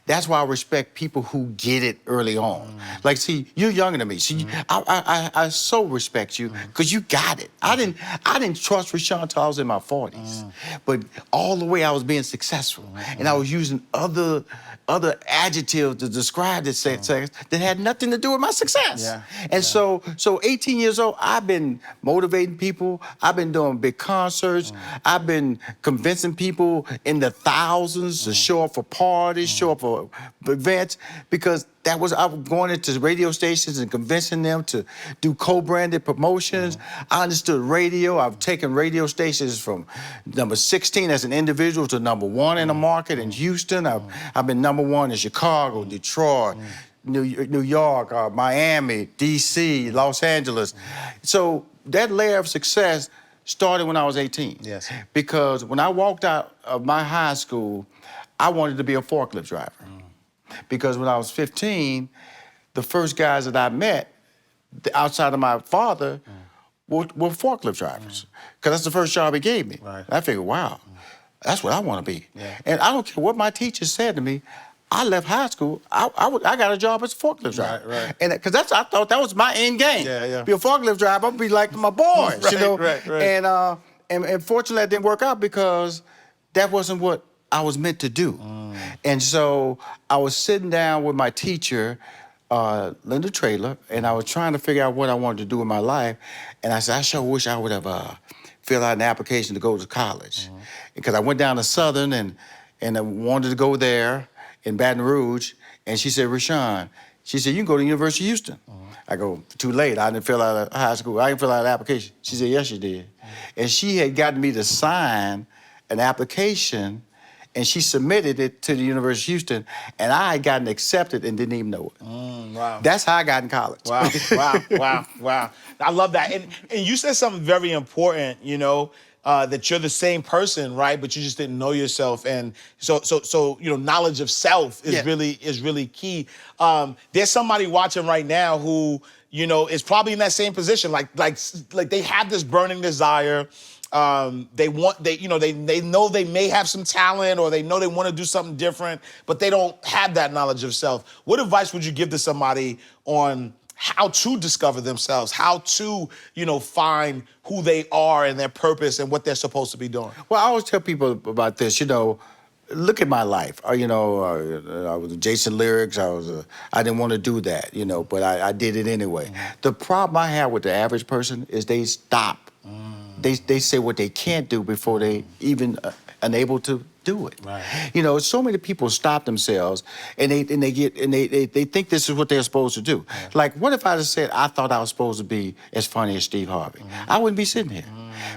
That's why I respect people who get it early on. Like, see, you're younger than me. See, I so respect you because you got it. I didn't trust Rushion until I was in my 40s. But all the way I was being successful. And I was using other adjectives to describe this success that had nothing to do with my success. And so 18 years old, I've been motivating people. I've been doing big concerts. I've been convincing people in the thousands to show up for parties, show up for events, because I was going into radio stations and convincing them to do co-branded promotions. I understood radio. I've taken radio stations from number 16 as an individual to number 1 in the market in Houston. I've been number 1 in Chicago, Detroit, New York, Miami, DC, Los Angeles. So that layer of success started when I was 18. Because when I walked out of my high school, I wanted to be a forklift driver. Because when I was 15, the first guys that I met outside of my father were forklift drivers. Because that's the first job he gave me. I figured, wow, that's what I want to be. And I don't care what my teacher said to me, I left high school. I got a job as a forklift driver. Right. And because I thought that was my end game. Yeah. Be a forklift driver. I'd be like my boys, Right. And fortunately, that didn't work out because that wasn't what I was meant to do. And so I was sitting down with my teacher, Linda Traylor, and I was trying to figure out what I wanted to do in my life. And I said, I sure wish I would have filled out an application to go to college. Because I went down to Southern and I wanted to go there in Baton Rouge. And she said, Rushion, she said, you can go to the University of Houston. I go, too late. I didn't fill out a high school. I didn't fill out an application. She said, yes, you did. And she had gotten me to sign an application, and she submitted it to the University of Houston, and I had gotten accepted and didn't even know it. Wow. That's how I got in college. Wow. I love that. And you said something very important, that you're the same person, right? But you just didn't know yourself. And so knowledge of self is really key. There's somebody watching right now who, is probably in that same position. Like they have this burning desire. They know they may have some talent, or they know they want to do something different, but they don't have that knowledge of self. What advice would you give to somebody on how to discover themselves, how to, find who they are and their purpose and what they're supposed to be doing? Well, I always tell people about this, look at my life. I was Jason Lyrics. I didn't want to do that, but I did it anyway. The problem I have with the average person is they stop. They say what they can't do before they even unable to do it. Right. So many people stop themselves and they think this is what they're supposed to do. Right. Like, what if I just said I thought I was supposed to be as funny as Steve Harvey? I wouldn't be sitting here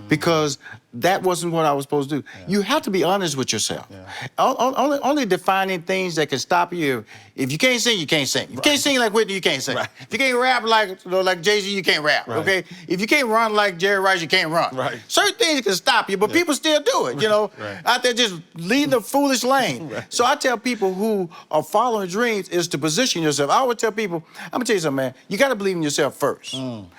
because that wasn't what I was supposed to do. Yeah. You have to be honest with yourself. Yeah. Only defining things that can stop you. If you can't sing, you can't sing. If you can't sing like Whitney, you can't sing. Right. If you can't rap like Jay-Z, you can't rap. Right. Okay. If you can't run like Jerry Rice, you can't run. Right. Certain things can stop you, but people still do it. Right. Out there just leading the foolish lane. Right. So I tell people who are following dreams is to position yourself. I always tell people, I'm gonna tell you something, man. You got to believe in yourself first. And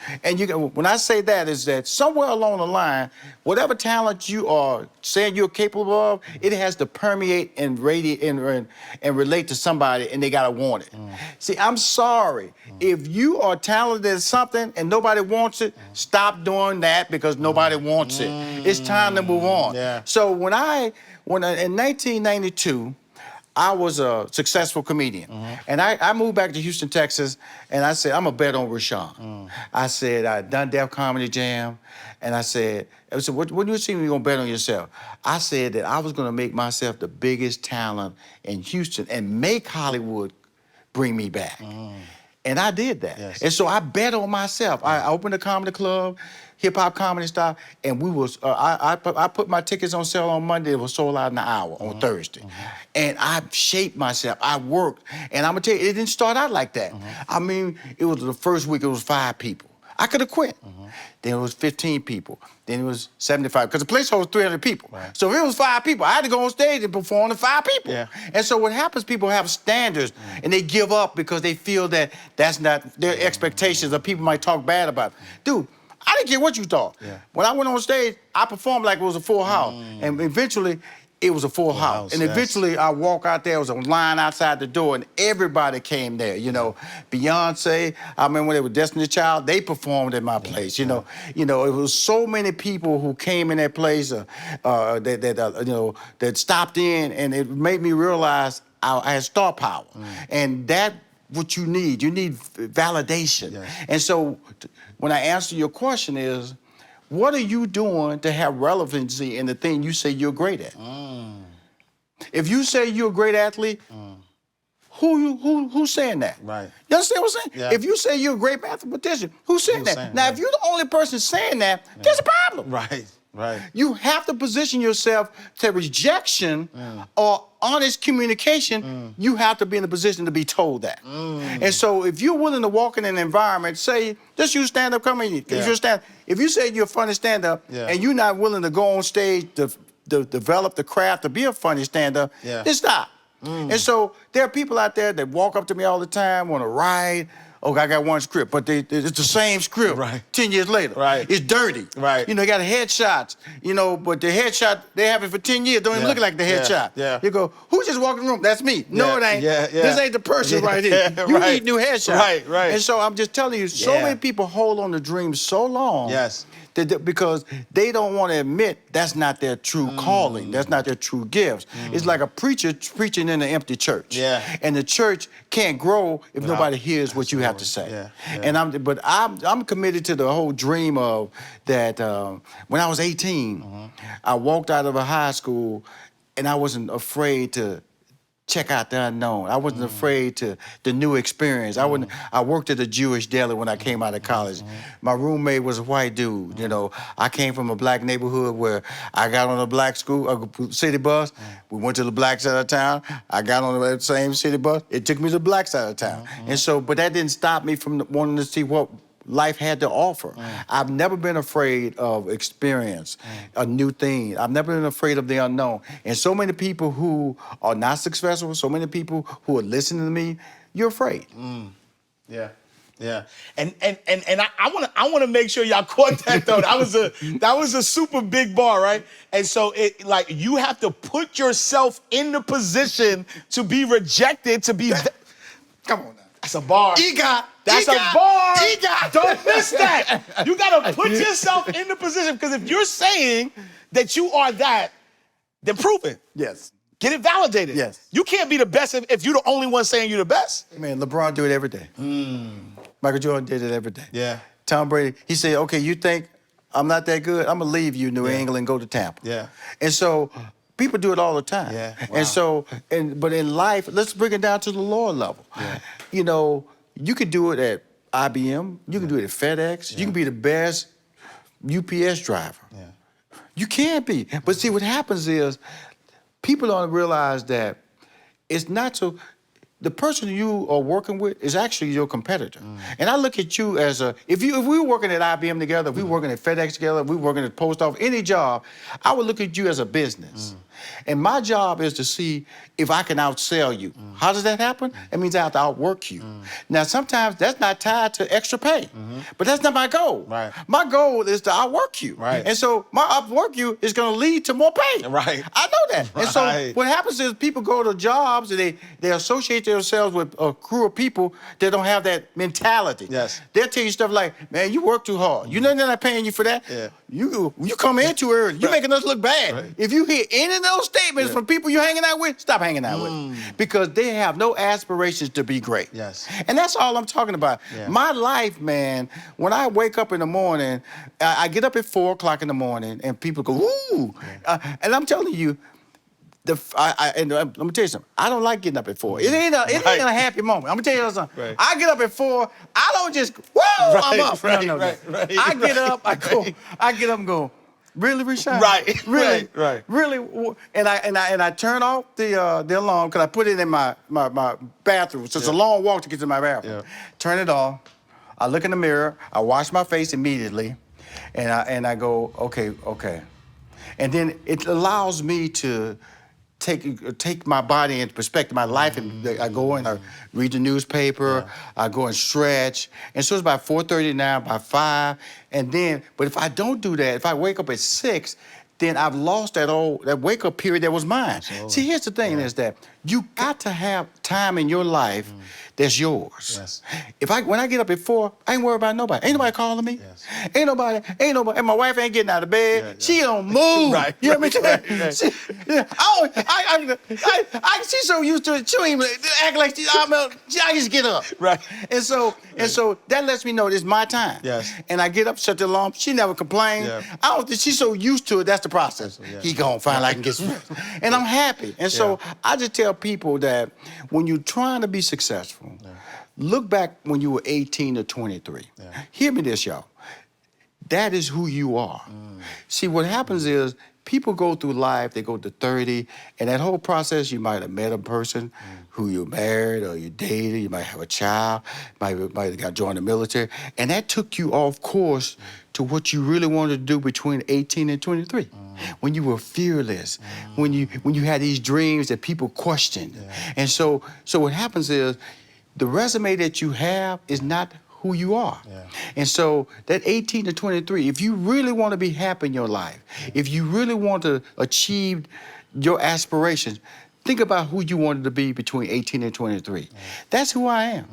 when I say that, is that somewhere along the line, whatever talent you are saying you're capable of, it has to permeate and radiate and relate to somebody, and they gotta want it. See, I'm sorry. If you are talented at something and nobody wants it, stop doing that because nobody wants it. It's time to move on. Yeah. So when in 1992, I was a successful comedian. And I moved back to Houston, Texas, and I said, I'm going to bet on Rushion. I said, I'd done Def Comedy Jam, and I said, what do you see when you're going to bet on yourself? I said that I was going to make myself the biggest talent in Houston and make Hollywood bring me back. And I did that. Yes. And so I bet on myself. I opened a comedy club, hip-hop comedy style, and I put my tickets on sale on Monday. It was sold out in an hour on Thursday. And I shaped myself. I worked. And I'm going to tell you, it didn't start out like that. I mean, it was the first week, it was 5 people. I could have quit. Then it was 15 people. Then it was 75, because the place holds 300 people. Right. So if it was 5 people, I had to go on stage and perform to 5 people. Yeah. And so what happens, people have standards, and they give up because they feel that that's not their expectations, or people might talk bad about it. Dude, I didn't care what you thought. Yeah. When I went on stage, I performed like it was a full house. And eventually, it was a full house. And eventually, I walk out there, it was a line outside the door, and everybody came there. Beyonce, I remember when they were Destiny's Child, they performed at my place. It was so many people who came in that place that stopped in, and it made me realize I had star power. And that what you need. You need validation. Yes. And so when I answer your question is, what are you doing to have relevancy in the thing you say you're great at? If you say you're a great athlete, who's saying that? Right. You understand what I'm saying? Yeah. If you say you're a great mathematician, who's saying that? Now, if you're the only person saying that, there's a problem. Right. You have to position yourself to rejection or honest communication. You have to be in a position to be told that. And so if you're willing to walk in an environment, say, just use stand-up comedy. If you say you're a funny stand-up and you're not willing to go on stage to develop the craft to be a funny stand-up, then stop. And so there are people out there that walk up to me all the time, want to write, okay, I got one script, but it's the same script. Right. 10 years later. Right. It's dirty. Right. You know, they got headshots. You know, but the headshot they have it for 10 years don't even look like the headshot. Yeah. You go, who just walked in the room? That's me. No, it ain't. Yeah. This ain't the person right here. You need new headshots. Right. Right. And so I'm just telling you, so many people hold on to dreams so long. Yes. Because they don't want to admit that's not their true calling. That's not their true gifts. It's like a preacher preaching in an empty church. Yeah. And the church can't grow if nobody hears what you have to say. Yeah. And I'm committed to the whole dream of that. When I was 18, I walked out of a high school, and I wasn't afraid to check out the unknown. I wasn't afraid to the new experience. I worked at a Jewish deli when I came out of college. My roommate was a white dude. You know, I came from a black neighborhood where I got on a black city bus. We went to the black side of town. I got on the same city bus. It took me to the black side of town. And so, but that didn't stop me from wanting to see what life had to offer. I've never been afraid of experience, a new thing. I've never been afraid of the unknown. And so many people who are not successful, so many people who are listening to me, you're afraid. Yeah. Yeah. And I wanna make sure y'all caught that though. That was a super big bar, right? And so it like you have to put yourself in the position to be rejected, to be Come on now. That's a bar. That's a bar. Don't miss that. You gotta put yourself in the position, because if you're saying that you are that, then prove it. Yes. Get it validated. Yes. You can't be the best if you're the only one saying you're the best. Man, LeBron do it every day. Michael Jordan did it every day. Yeah. Tom Brady, he said, okay, you think I'm not that good? I'm gonna leave you, New England, and go to Tampa. Yeah. And so people do it all the time. Yeah. Wow. And so, but in life, let's bring it down to the lower level. Yeah. You know, you could do it at IBM, you can do it at FedEx, you can be the best UPS driver. Yeah. You can be. But see, what happens is people don't realize that it's not so. The person you are working with is actually your competitor. And I look at you as if we were working at IBM together, if we were working at FedEx together, if we were working at Post Office, any job, I would look at you as a business. And my job is to see if I can outsell you. How does that happen? It means I have to outwork you. Now, sometimes that's not tied to extra pay, but that's not my goal. Right. My goal is to outwork you. Right. And so my outwork you is gonna lead to more pay. Right. I know that. Right. And so what happens is people go to jobs and they associate themselves with a crew of people that don't have that mentality. Yes. They'll tell you stuff like, man, you work too hard. You know they're not paying you for that. Yeah. You come in too early. You're making us look bad. Right. If you hear any of those statements from people you're hanging out with, stop hanging out with them. Because they have no aspirations to be great. Yes. And that's all I'm talking about. Yeah. My life, man, when I wake up in the morning, I get up at 4 o'clock in the morning and people go, ooh. And I'm telling you, and let me tell you something. I don't like getting up at 4. It ain't a happy moment. I'm gonna tell you something. Right. I get up at 4. I don't just I'm up. Right, No. right. I get up. I get up and go. Really, Rushion? Right, Really, right. Really. And I turn off the alarm because I put it in my bathroom. So it's a long walk to get to my bathroom. Yeah. Turn it off. I look in the mirror. I wash my face immediately, and I go, okay. And then it allows me to take my body into perspective, my life, and I go and I read the newspaper, I go and stretch, and so it's about 4:30 now, by 5, and then, but if I don't do that, if I wake up at 6, then I've lost that wake-up period that was mine. Absolutely. See, here's the thing is that you got to have time in your life that's yours. Yes. When I get up at 4, I ain't worried about nobody. Ain't nobody calling me. Yes. Ain't nobody, and my wife ain't getting out of bed. Yeah. She don't move. Right, You know what I mean? right. She's so used to it, she don't even act like I just get up. Right. And so that lets me know it's my time. Yes. And I get up, shut the alarm. She never complains. Yeah. I don't think she's so used to it. That's the process. Yeah. He gonna finally I can get some. And I'm happy. And so I just tell people that when you're trying to be successful, look back when you were 18 to 23. Yeah. Hear me this, y'all. That is who you are. See, what happens is people go through life, they go to 30, and that whole process, you might have met a person who you're married or you dated, you might have a child, might have got joined the military, and that took you off course to what you really wanted to do between 18 and 23. When you were fearless, when you had these dreams that people questioned. And so what happens is the resume that you have is not who you are. Yeah. And so that 18 to 23, if you really want to be happy in your life, if you really want to achieve your aspirations, think about who you wanted to be between 18 and 23. That's who I am.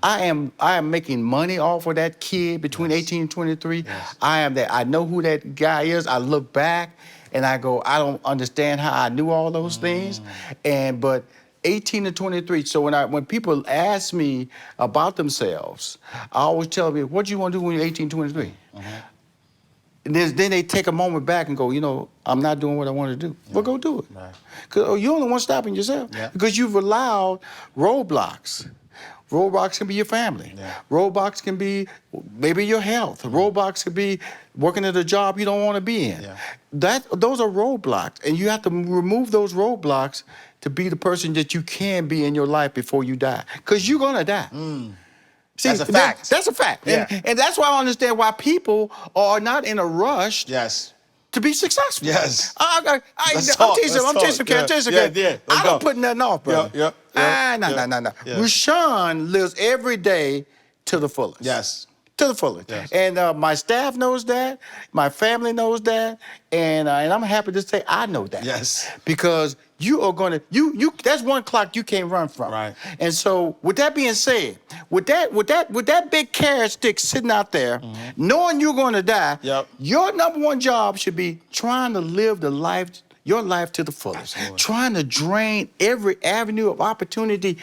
I am making money off of that kid between 18 and 23. I am that. I know who that guy is. I look back and I go, I don't understand how I knew all those things. But 18 to 23. So when people ask me about themselves, I always tell them, what do you want to do when you're 18, 23? And then they take a moment back and go, I'm not doing what I want to do. Well, go do it. Right. Because you only want stopping yourself. Yeah. Because you've allowed roadblocks. Roadblocks can be your family. Yeah. Roadblocks can be maybe your health. Roadblocks can be working at a job you don't want to be in. Yeah. Those are roadblocks. And you have to remove those roadblocks to be the person that you can be in your life before you die. Because you're going to die. See, That's a fact. That's a fact. Yeah. And that's why I understand why people are not in a rush Yes. to be successful. Yes. I'm Let's teaching talk. Yeah. I don't put nothing off, bro. Yeah. No. Yeah. Rushion lives every day to the fullest. Yes. To the fullest. Yes. And my staff knows that. My family knows that. And I'm happy to say I know that. Yes. Because you are going to, that's one clock you can't run from. Right. And so with that being said, with that big carrot stick sitting out there, knowing you're going to die, your number one job should be trying to live your life to the fullest. Absolutely. Trying to drain every avenue of opportunity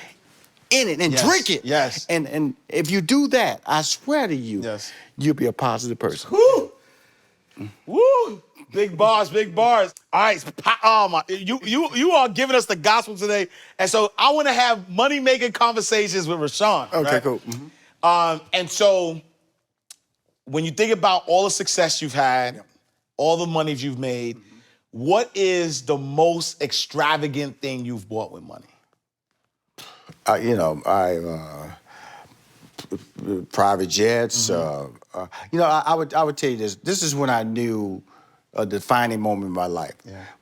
in it and drink it. Yes. And if you do that, I swear to you, you'll be a positive person. Woo! Woo! Big bars, big bars. All right, you are giving us the gospel today, and so I want to have money-making conversations with Rushion. Okay, right? cool. And so when you think about all the success you've had, all the money you've made, what is the most extravagant thing you've bought with money? Private jets. I would tell you this. This is when I knew a defining moment in my life.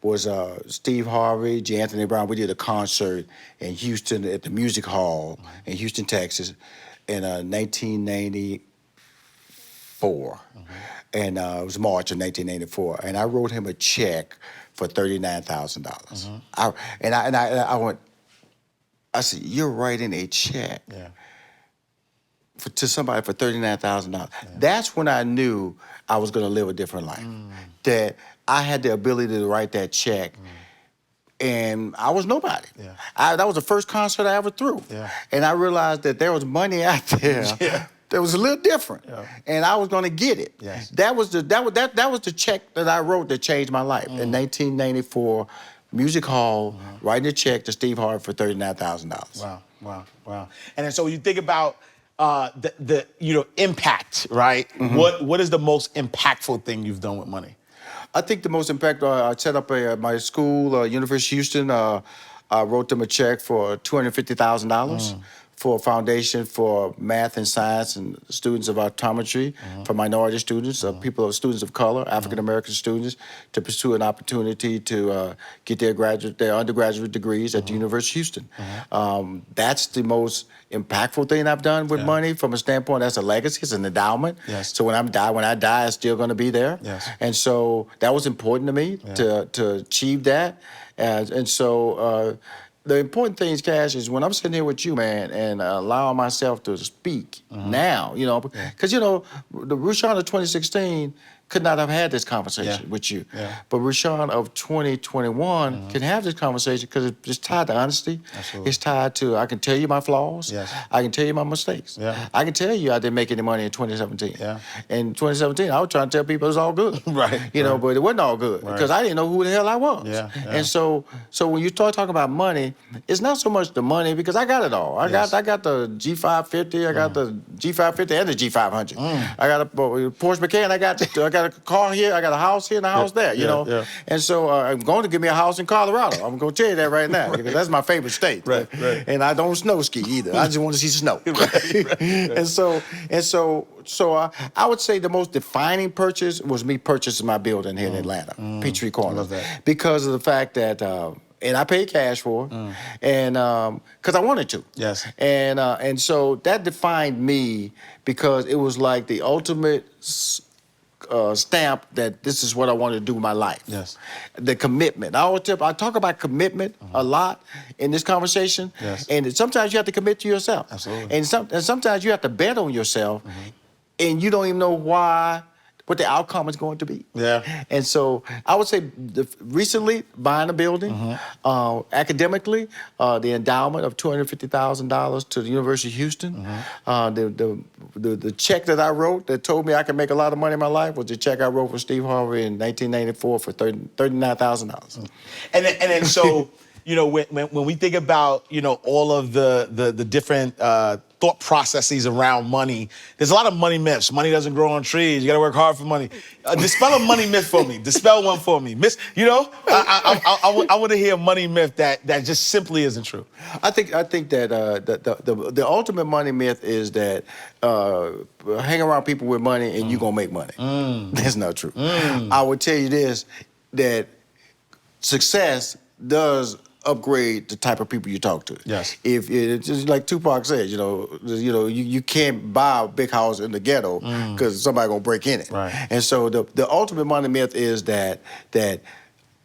Was Steve Harvey, J. Anthony Brown. We did a concert in Houston at the Music Hall in Houston, Texas, in 1994. And it was March of 1984. And I wrote him a check for $39,000. I went. I said, "You're writing a check to somebody for $39,000." That's when I knew I was going to live a different life. That I had the ability to write that check, and I was nobody. That was the first concert I ever threw, and I realized that there was money out there that was a little different, and I was going to get it. That was the check that I wrote that changed my life in 1994. Music Hall, writing a check to Steve Harvey for $39,000. Wow. And then so you think about the impact, right? What is the most impactful thing you've done with money? I think the most impactful, I set up my school, University of Houston. I wrote them a check for $250,000 for a foundation for math and science and students of optometry, for minority students, students of color, African-American students, to pursue an opportunity to get their undergraduate degrees at the University of Houston. That's the most impactful thing I've done with money from a standpoint. That's a legacy, it's an endowment. So when I die, it's still going to be there. And so that was important to me to achieve that. And so the important thing, Cash, is when I'm sitting here with you, man, and allowing myself to speak now, because, the Rushion of 2016 could not have had this conversation with you. But Rushion of 2021 can have this conversation because it's tied to honesty. It's tied to, I can tell you my flaws. I can tell you my mistakes. I can tell you I didn't make any money in 2017. In 2017, I was trying to tell people it was all good. But it wasn't all good because I didn't know who the hell I was. And so when you start talking about money, it's not so much the money because I got it all. I got the G550, I got the G550 and the G500. I got a Porsche Macan, I got a car here, I got a house here and a house there, And so I'm going to give me a house in Colorado. I'm going to tell you that right now because that's my favorite state. And I don't snow ski either. I just want to see snow. And so I would say the most defining purchase was me purchasing my building here in Atlanta, Peachtree Corner. I love that. Because of the fact that and I paid cash for it, and because I wanted to. Yes. And so that defined me because it was like the ultimate stamp that this is what I want to do with my life. Yes. The commitment. I talk about commitment a lot in this conversation. Yes. And sometimes you have to commit to yourself. Absolutely. And sometimes you have to bet on yourself, and you don't even know what the outcome is going to be. Yeah. And so I would say recently buying a building, academically, the endowment of $250,000 to the University of Houston. The check that I wrote that told me I could make a lot of money in my life was the check I wrote for Steve Harvey in 1994 for $39,000. And then so, you know, when we think about, you know, all of the different thought processes around money, there's a lot of money myths. Money doesn't grow on trees. You got to work hard for money. Dispel a money myth for me. Dispel one for me. You know, I want to hear a money myth that just simply isn't true. I think that the ultimate money myth is that hang around people with money and you're going to make money. That's not true. I would tell you this, that success does upgrade the type of people you talk to. Yes. If it's just like Tupac said, you can't buy a big house in the ghetto because somebody's gonna break in it. Right. And so the ultimate money myth is that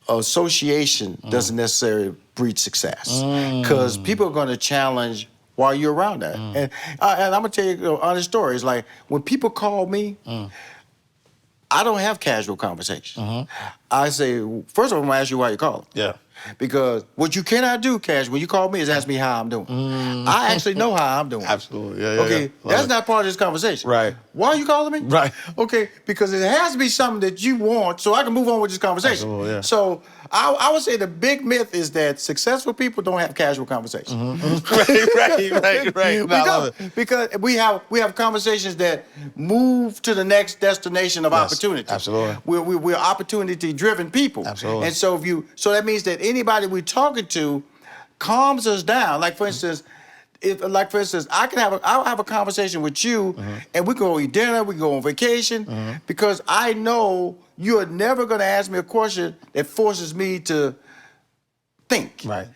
association doesn't necessarily breed success because people are gonna challenge while you're around that. And I'm gonna tell you an honest story. It's like when people call me, I don't have casual conversations. I say, first of all, I'm gonna ask you why you calling. Yeah. Because what you cannot do, Cash, when you call me is ask me how I'm doing. I actually know how I'm doing. Absolutely. Yeah. Okay, that's not part of this conversation. Right. Why are you calling me? Right. Okay, because it has to be something that you want so I can move on with this conversation. Absolutely, yeah. So I would say the big myth is that successful people don't have casual conversations. Right. We No, I love don't, because we have conversations that move to the next destination of opportunity. Absolutely. We're opportunity-driven people. Absolutely. And so that means that anybody we're talking to calms us down. Like for instance, I'll have a conversation with you, and we can go eat dinner, we can go on vacation, because I know you are never going to ask me a question that forces me to think. Right.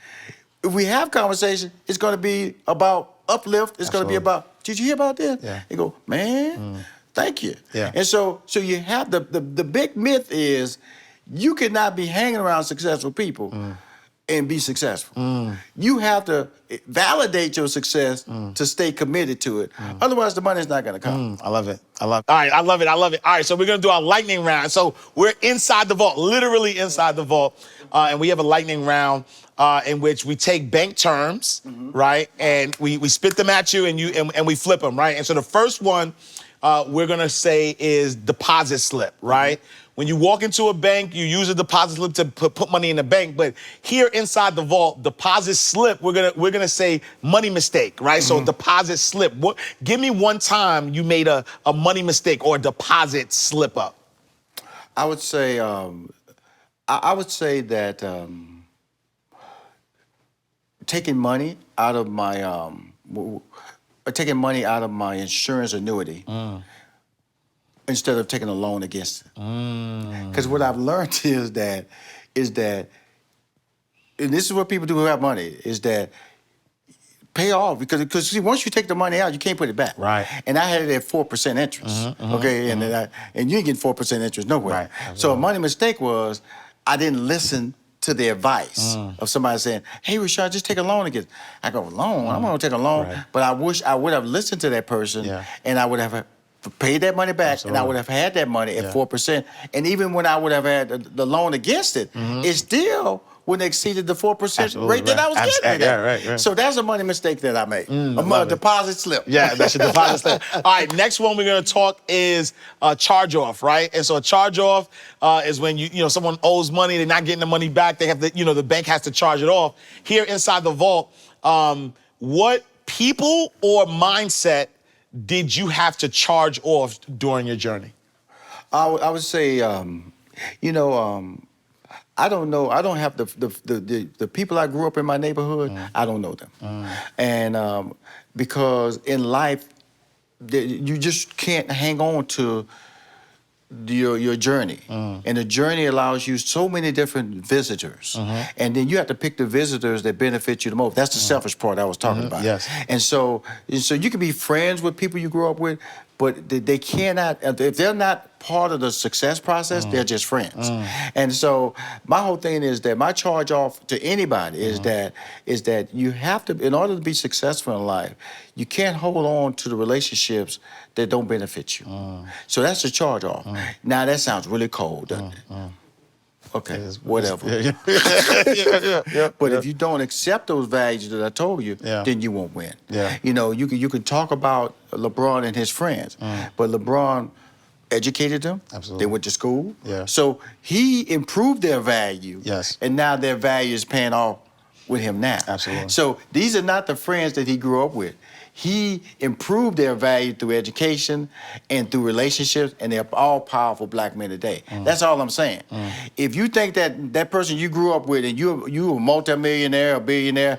If we have conversation, it's going to be about uplift. It's going to be about, did you hear about this? Yeah. You go, man, thank you. Yeah. And so you have the big myth is you cannot be hanging around successful people and be successful. You have to validate your success to stay committed to it. Otherwise, the money's not going to come. I love it. All right, I love it. All right, so we're going to do our lightning round. So we're inside the vault, literally inside the vault, and we have a lightning round in which we take bank terms, right, and we spit them at you, and we flip them, right? And so the first one we're going to say is deposit slip, right? When you walk into a bank, you use a deposit slip to put money in the bank. But here inside the vault, deposit slip, we're gonna say money mistake, right? So deposit slip. Give me one time you made a money mistake or a deposit slip up. I would say that taking money out of my insurance annuity. Instead of taking a loan against it. Because what I've learned is that, and this is what people do who have money, is that pay off, because see, once you take the money out, you can't put it back. Right. And I had it at 4% interest, okay? And you ain't getting 4% interest nowhere. Right. So a money mistake was I didn't listen to the advice of somebody saying, hey, Rushion, just take a loan against it. I go, loan? I'm gonna take a loan. Right. But I wish I would have listened to that person and I would have paid that money back, and I would have had that money at 4%. And even when I would have had the loan against it, it still wouldn't have exceeded the 4% rate that I was getting. Yeah, right. So that's a money mistake that I made. A deposit slip. Yeah, that's your deposit slip. All right, next one we're gonna talk is charge-off, right? And so a charge-off is when someone owes money, they're not getting the money back, they have to, the bank has to charge it off. Here inside the vault, what people or mindset did you have to charge off during your journey? I would say, I don't know. I don't have the people I grew up in my neighborhood. I don't know them, and because in life, you just can't hang on to your journey, and the journey allows you so many different visitors, and then you have to pick the visitors that benefit you the most. That's the selfish part I was talking about. Yes. And so you can be friends with people you grew up with, but they cannot, if they're not part of the success process, they're just friends. And so my whole thing is that my charge off to anybody is that you have to, in order to be successful in life, you can't hold on to the relationships that don't benefit you. So that's the charge off. Now that sounds really cold, doesn't it? Okay, whatever. But if you don't accept those values that I told you, then you won't win. You know, you can talk about LeBron and his friends, but LeBron educated them. Absolutely. They went to school. So he improved their value. And now their value is paying off with him now. Absolutely. So these are not the friends that he grew up with. He improved their value through education and through relationships, and they're all powerful black men today. That's all I'm saying. If you think that person you grew up with and you a multimillionaire or billionaire,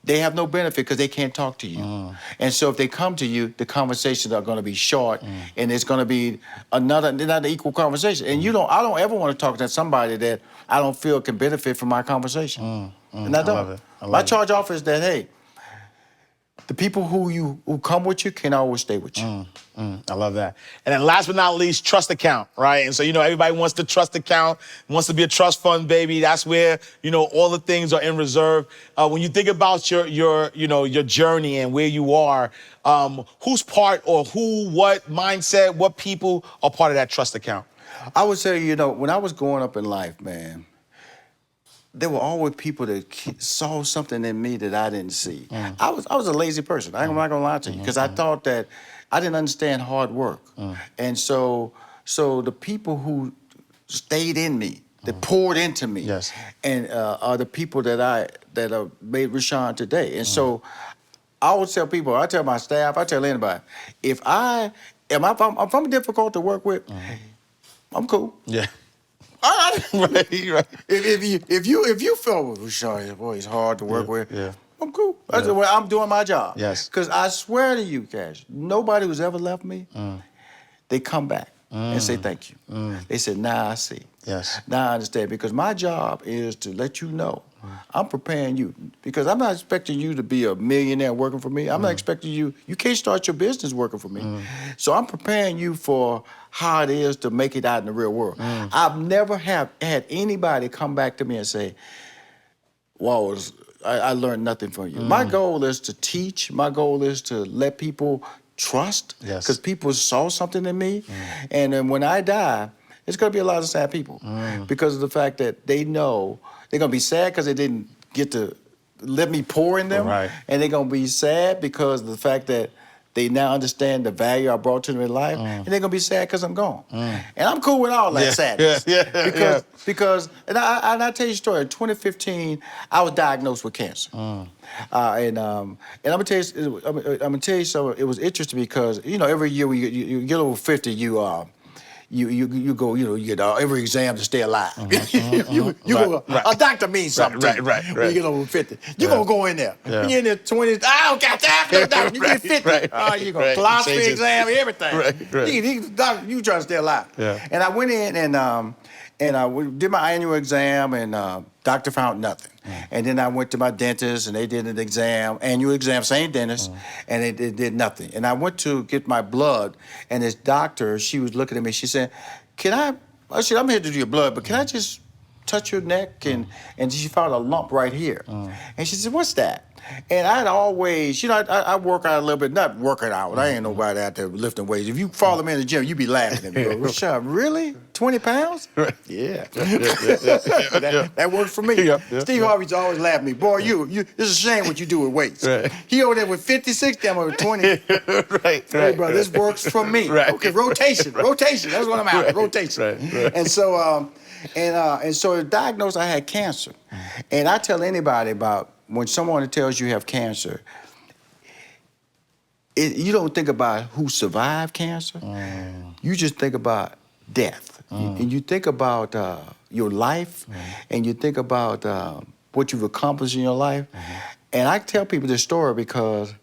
they have no benefit because they can't talk to you. And so if they come to you, the conversations are going to be short, and it's going to be another equal conversation. And I don't ever want to talk to somebody that I don't feel can benefit from my conversation. And I don't. love it. I love My it. charge off is that, hey, the people who come with you can always stay with you. I love that. And then last but not least, trust account, right? And so, everybody wants the trust account, wants to be a trust fund, baby. That's where, all the things are in reserve. When you think about your journey and where you are, who's part or what mindset, what people are part of that trust account? I would say, when I was growing up in life, man, there were always people that saw something in me that I didn't see. I was a lazy person. I'm not gonna lie to you, because I thought that I didn't understand hard work. And so the people who stayed in me, that poured into me, and are the people that made Rushion today. And so I would tell people, I tell my staff, I tell anybody, if I'm difficult to work with, I'm cool. All right. Right. If you feel Rushion, boy, he's hard to work with, I'm cool. I'm doing my job. Because I swear to you, Cash, nobody who's ever left me, they come back and say thank you. They said, now I see. Now I understand. Because my job is to let you know I'm preparing you. Because I'm not expecting you to be a millionaire working for me. I'm not expecting you can't start your business working for me. So I'm preparing you for how it is to make it out in the real world. I've never had anybody come back to me and say, wow, I learned nothing from you. My goal is to teach. My goal is to let people trust, because people saw something in me. And then when I die, it's going to be a lot of sad people because of the fact that they know they're going to be sad because they didn't get to let me pour in them. And they're going to be sad because of the fact that they now understand the value I brought to them in life, and they're gonna be sad because I'm gone. And I'm cool with all that sadness. Because I tell you a story. In 2015, I was diagnosed with cancer. And I'm gonna tell you something. It was interesting because every year when you get over 50, you go, you get every exam to stay alive. A doctor means something. When you get over 50, you're gonna go in there. When you're in the 20s, I don't got time for no doctor. You get 50, you're gonna philosophy exam, everything. You trying to stay alive. And I went in and I did my annual exam, and doctor found nothing. And then I went to my dentist, and they did an annual exam, same dentist, and they did nothing. And I went to get my blood, and this doctor, she was looking at me, she said, I said, I'm here to do your blood, but can I just touch your neck? And she found a lump right here. And she said, what's that? And I'd always, I work out a little bit, not working out. I ain't nobody out there lifting weights. If you follow me in the gym, you be laughing at me. Go, Rushion, really? 20 pounds? Yeah. That worked for me. Steve Harvey's always laughing at me. Boy, it's a shame what you do with weights. He over there with 50, 60, I'm over 20. Hey, bro, this works for me. Okay, rotation. That's what I'm out. Rotation. And so, and so diagnosed, I had cancer. And I tell anybody about when someone tells you have cancer, you don't think about who survived cancer. You just think about death. And you think about your life, and you think about what you've accomplished in your life. And I tell people this story because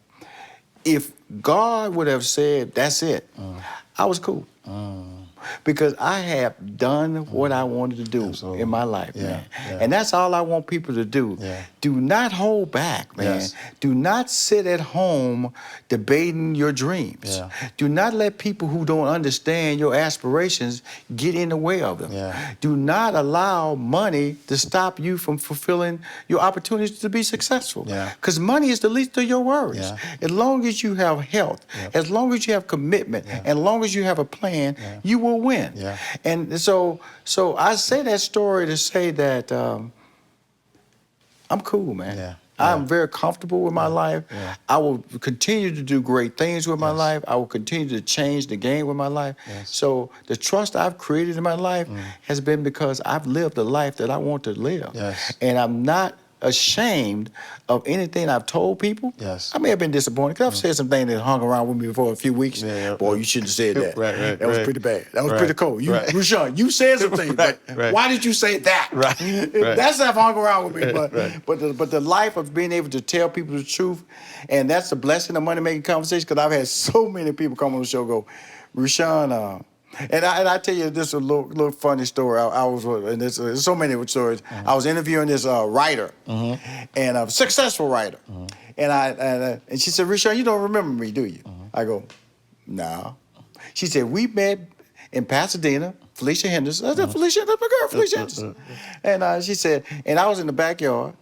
if God would have said, that's it, I was cool. because I have done what I wanted to do in my life, man. Yeah. And that's all I want people to do. Yeah. Do not hold back, man. Yes. Do not sit at home debating your dreams. Yeah. Do not let people who don't understand your aspirations get in the way of them. Yeah. Do not allow money to stop you from fulfilling your opportunities to be successful. Yeah. Because money is the least of your worries. Yeah. As long as you have health, as long as you have commitment, as long as you have a plan, you will win. Yeah. And so I say that story to say that I'm cool, man. Yeah. I'm very comfortable with my life. Yeah. I will continue to do great things with my life. I will continue to change the game with my life. Yes. So the trust I've created in my life has been because I've lived the life that I want to live. Yes. And I'm not ashamed of anything I've told people. Yes. I may have been disappointed because I've said some things that hung around with me for a few weeks. Yeah. Boy, you shouldn't have said that. Right, that was pretty bad. That was right, pretty cold. You, right. Rushion, you said some things, but right. why did you say that? Right, right. That stuff hung around with me. Right. But the life of being able to tell people the truth, and that's the blessing of money-making conversations, because I've had so many people come on the show and go, Rushion, and I tell you this a little funny story. I was, and there's so many stories. I was interviewing this writer, and a successful writer, and she said, Rushion, you don't remember me, do you? I go, no. She said, we met in Pasadena, Felicia Henderson. I said, Felicia, that's my girl, Felicia Henderson. And she said, and I was in the backyard,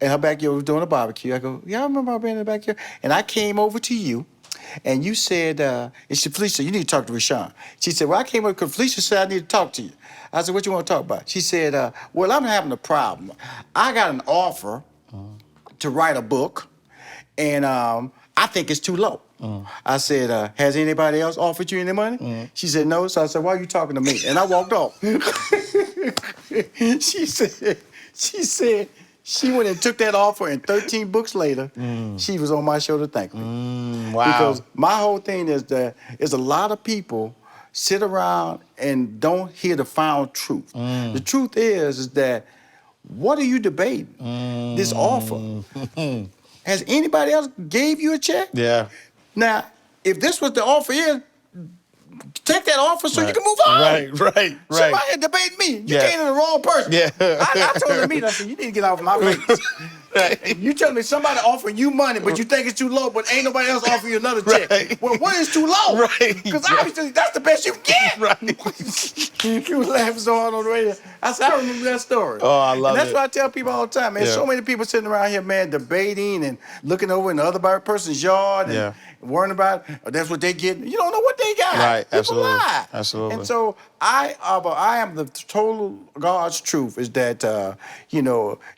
and her backyard was doing a barbecue. I go, yeah, I remember her being in the backyard. And I came over to you, and you said, and she said, Felicia, you need to talk to Rushion. She said, well, I came over because Felicia said I need to talk to you. I said, what you want to talk about? She said, well, I'm having a problem. I got an offer to write a book, and I think it's too low. I said, has anybody else offered you any money? She said, no. So I said, why are you talking to me? And I walked off. She said, she went and took that offer, and 13 books later, she was on my show to thank me. Wow. Because my whole thing is that there's a lot of people sit around and don't hear the final truth. The truth is that, what are you debating? This offer. Has anybody else gave you a check? Yeah. Now, if this was the offer is, take that offer so you can move on. Right. Somebody here debating me. You came to the wrong person. Yeah. I told him, I said, you need to get off my face. Right. You telling me somebody offering you money, but you think it's too low, but ain't nobody else offering you another check. Right. Well, what is too low? Right. Because obviously that's the best you can get. Right. You was laughing so hard on the radio. I said, I remember that story. Oh, I love And that's it. what I tell people all the time, man. Yeah. So many people sitting around here, man, debating and looking over in the other person's yard and worrying about that's what they get. You don't know what they got. Right, People absolutely. lie. Absolutely. And so I am the total God's truth is that,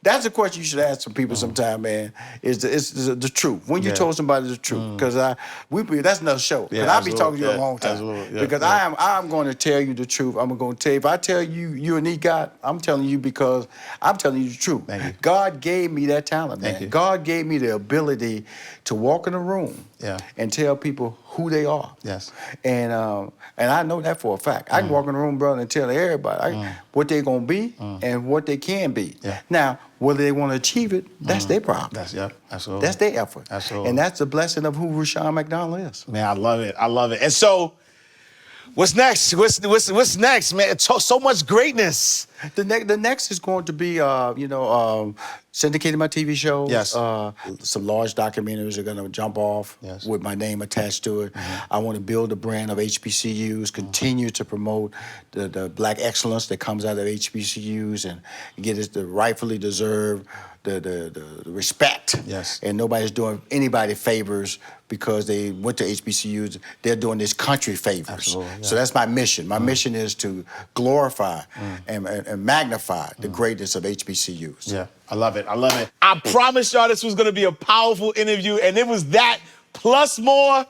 that's a question you should ask some people sometime, man, is the truth. When you told somebody the truth, because that's another show. Yeah, And I'll be absolutely. talking to you a long time. Absolutely. Yeah, Because I'm going to tell you the truth. I'm going to tell you, if I tell you you need God, I'm telling you because I'm telling you the truth. Thank you. God gave me that talent, man. Thank you. God gave me the ability to walk in a room and tell people who they are. Yes. And I know that for a fact. I can walk in the room, brother, and tell everybody what they're going to be and what they can be. Yeah. Now, whether they want to achieve it, that's their problem. Absolutely. That's their effort. Absolutely. And that's the blessing of who Rushion McDonald is. Man, I love it. I love it. And so, what's next? What's next, man? So much greatness. The next is going to be, syndicating my TV show. Yes. Some large documentaries are going to jump off with my name attached to it. I want to build a brand of HBCUs, continue to promote the black excellence that comes out of HBCUs and get it the rightfully deserved the respect. Yes. And nobody's doing anybody favors because they went to HBCUs. They're doing this country favors. Absolutely, yeah. So that's my mission. My mission is to glorify and magnify the greatness of HBCUs. Yeah, I love it. I love it. I promised y'all this was going to be a powerful interview, and it was that plus more.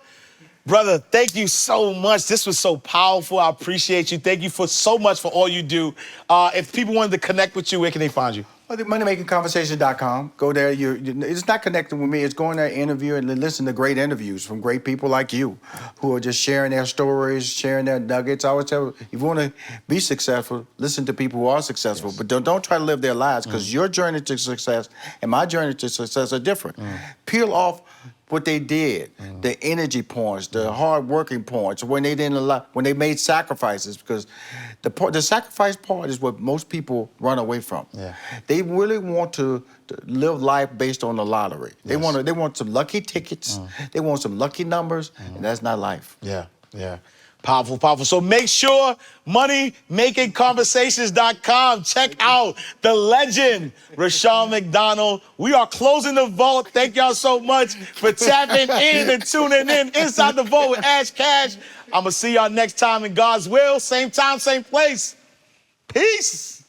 Brother, thank you so much. This was so powerful. I appreciate you. Thank you so much for all you do. If people wanted to connect with you, where can they find you? MoneyMakingConversations.com. Go there. It's not connecting with me. It's going there, interview, and listen to great interviews from great people like you who are just sharing their stories, sharing their nuggets. I always tell you, if you want to be successful, listen to people who are successful, but don't try to live their lives because your journey to success and my journey to success are different. Peel off what they did, the energy points, the hard working points, when they didn't allow, when they made sacrifices, because the sacrifice part is what most people run away from. Yeah. They really want to live life based on the lottery. They want some lucky tickets, they want some lucky numbers, and that's not life. Yeah, yeah. Powerful, powerful. So make sure moneymakingconversations.com. Check out the legend, Rushion McDonald. We are closing the vault. Thank y'all so much for tapping in and tuning in. Inside the Vault with Ash Cash. I'm going to see y'all next time in God's will. Same time, same place. Peace.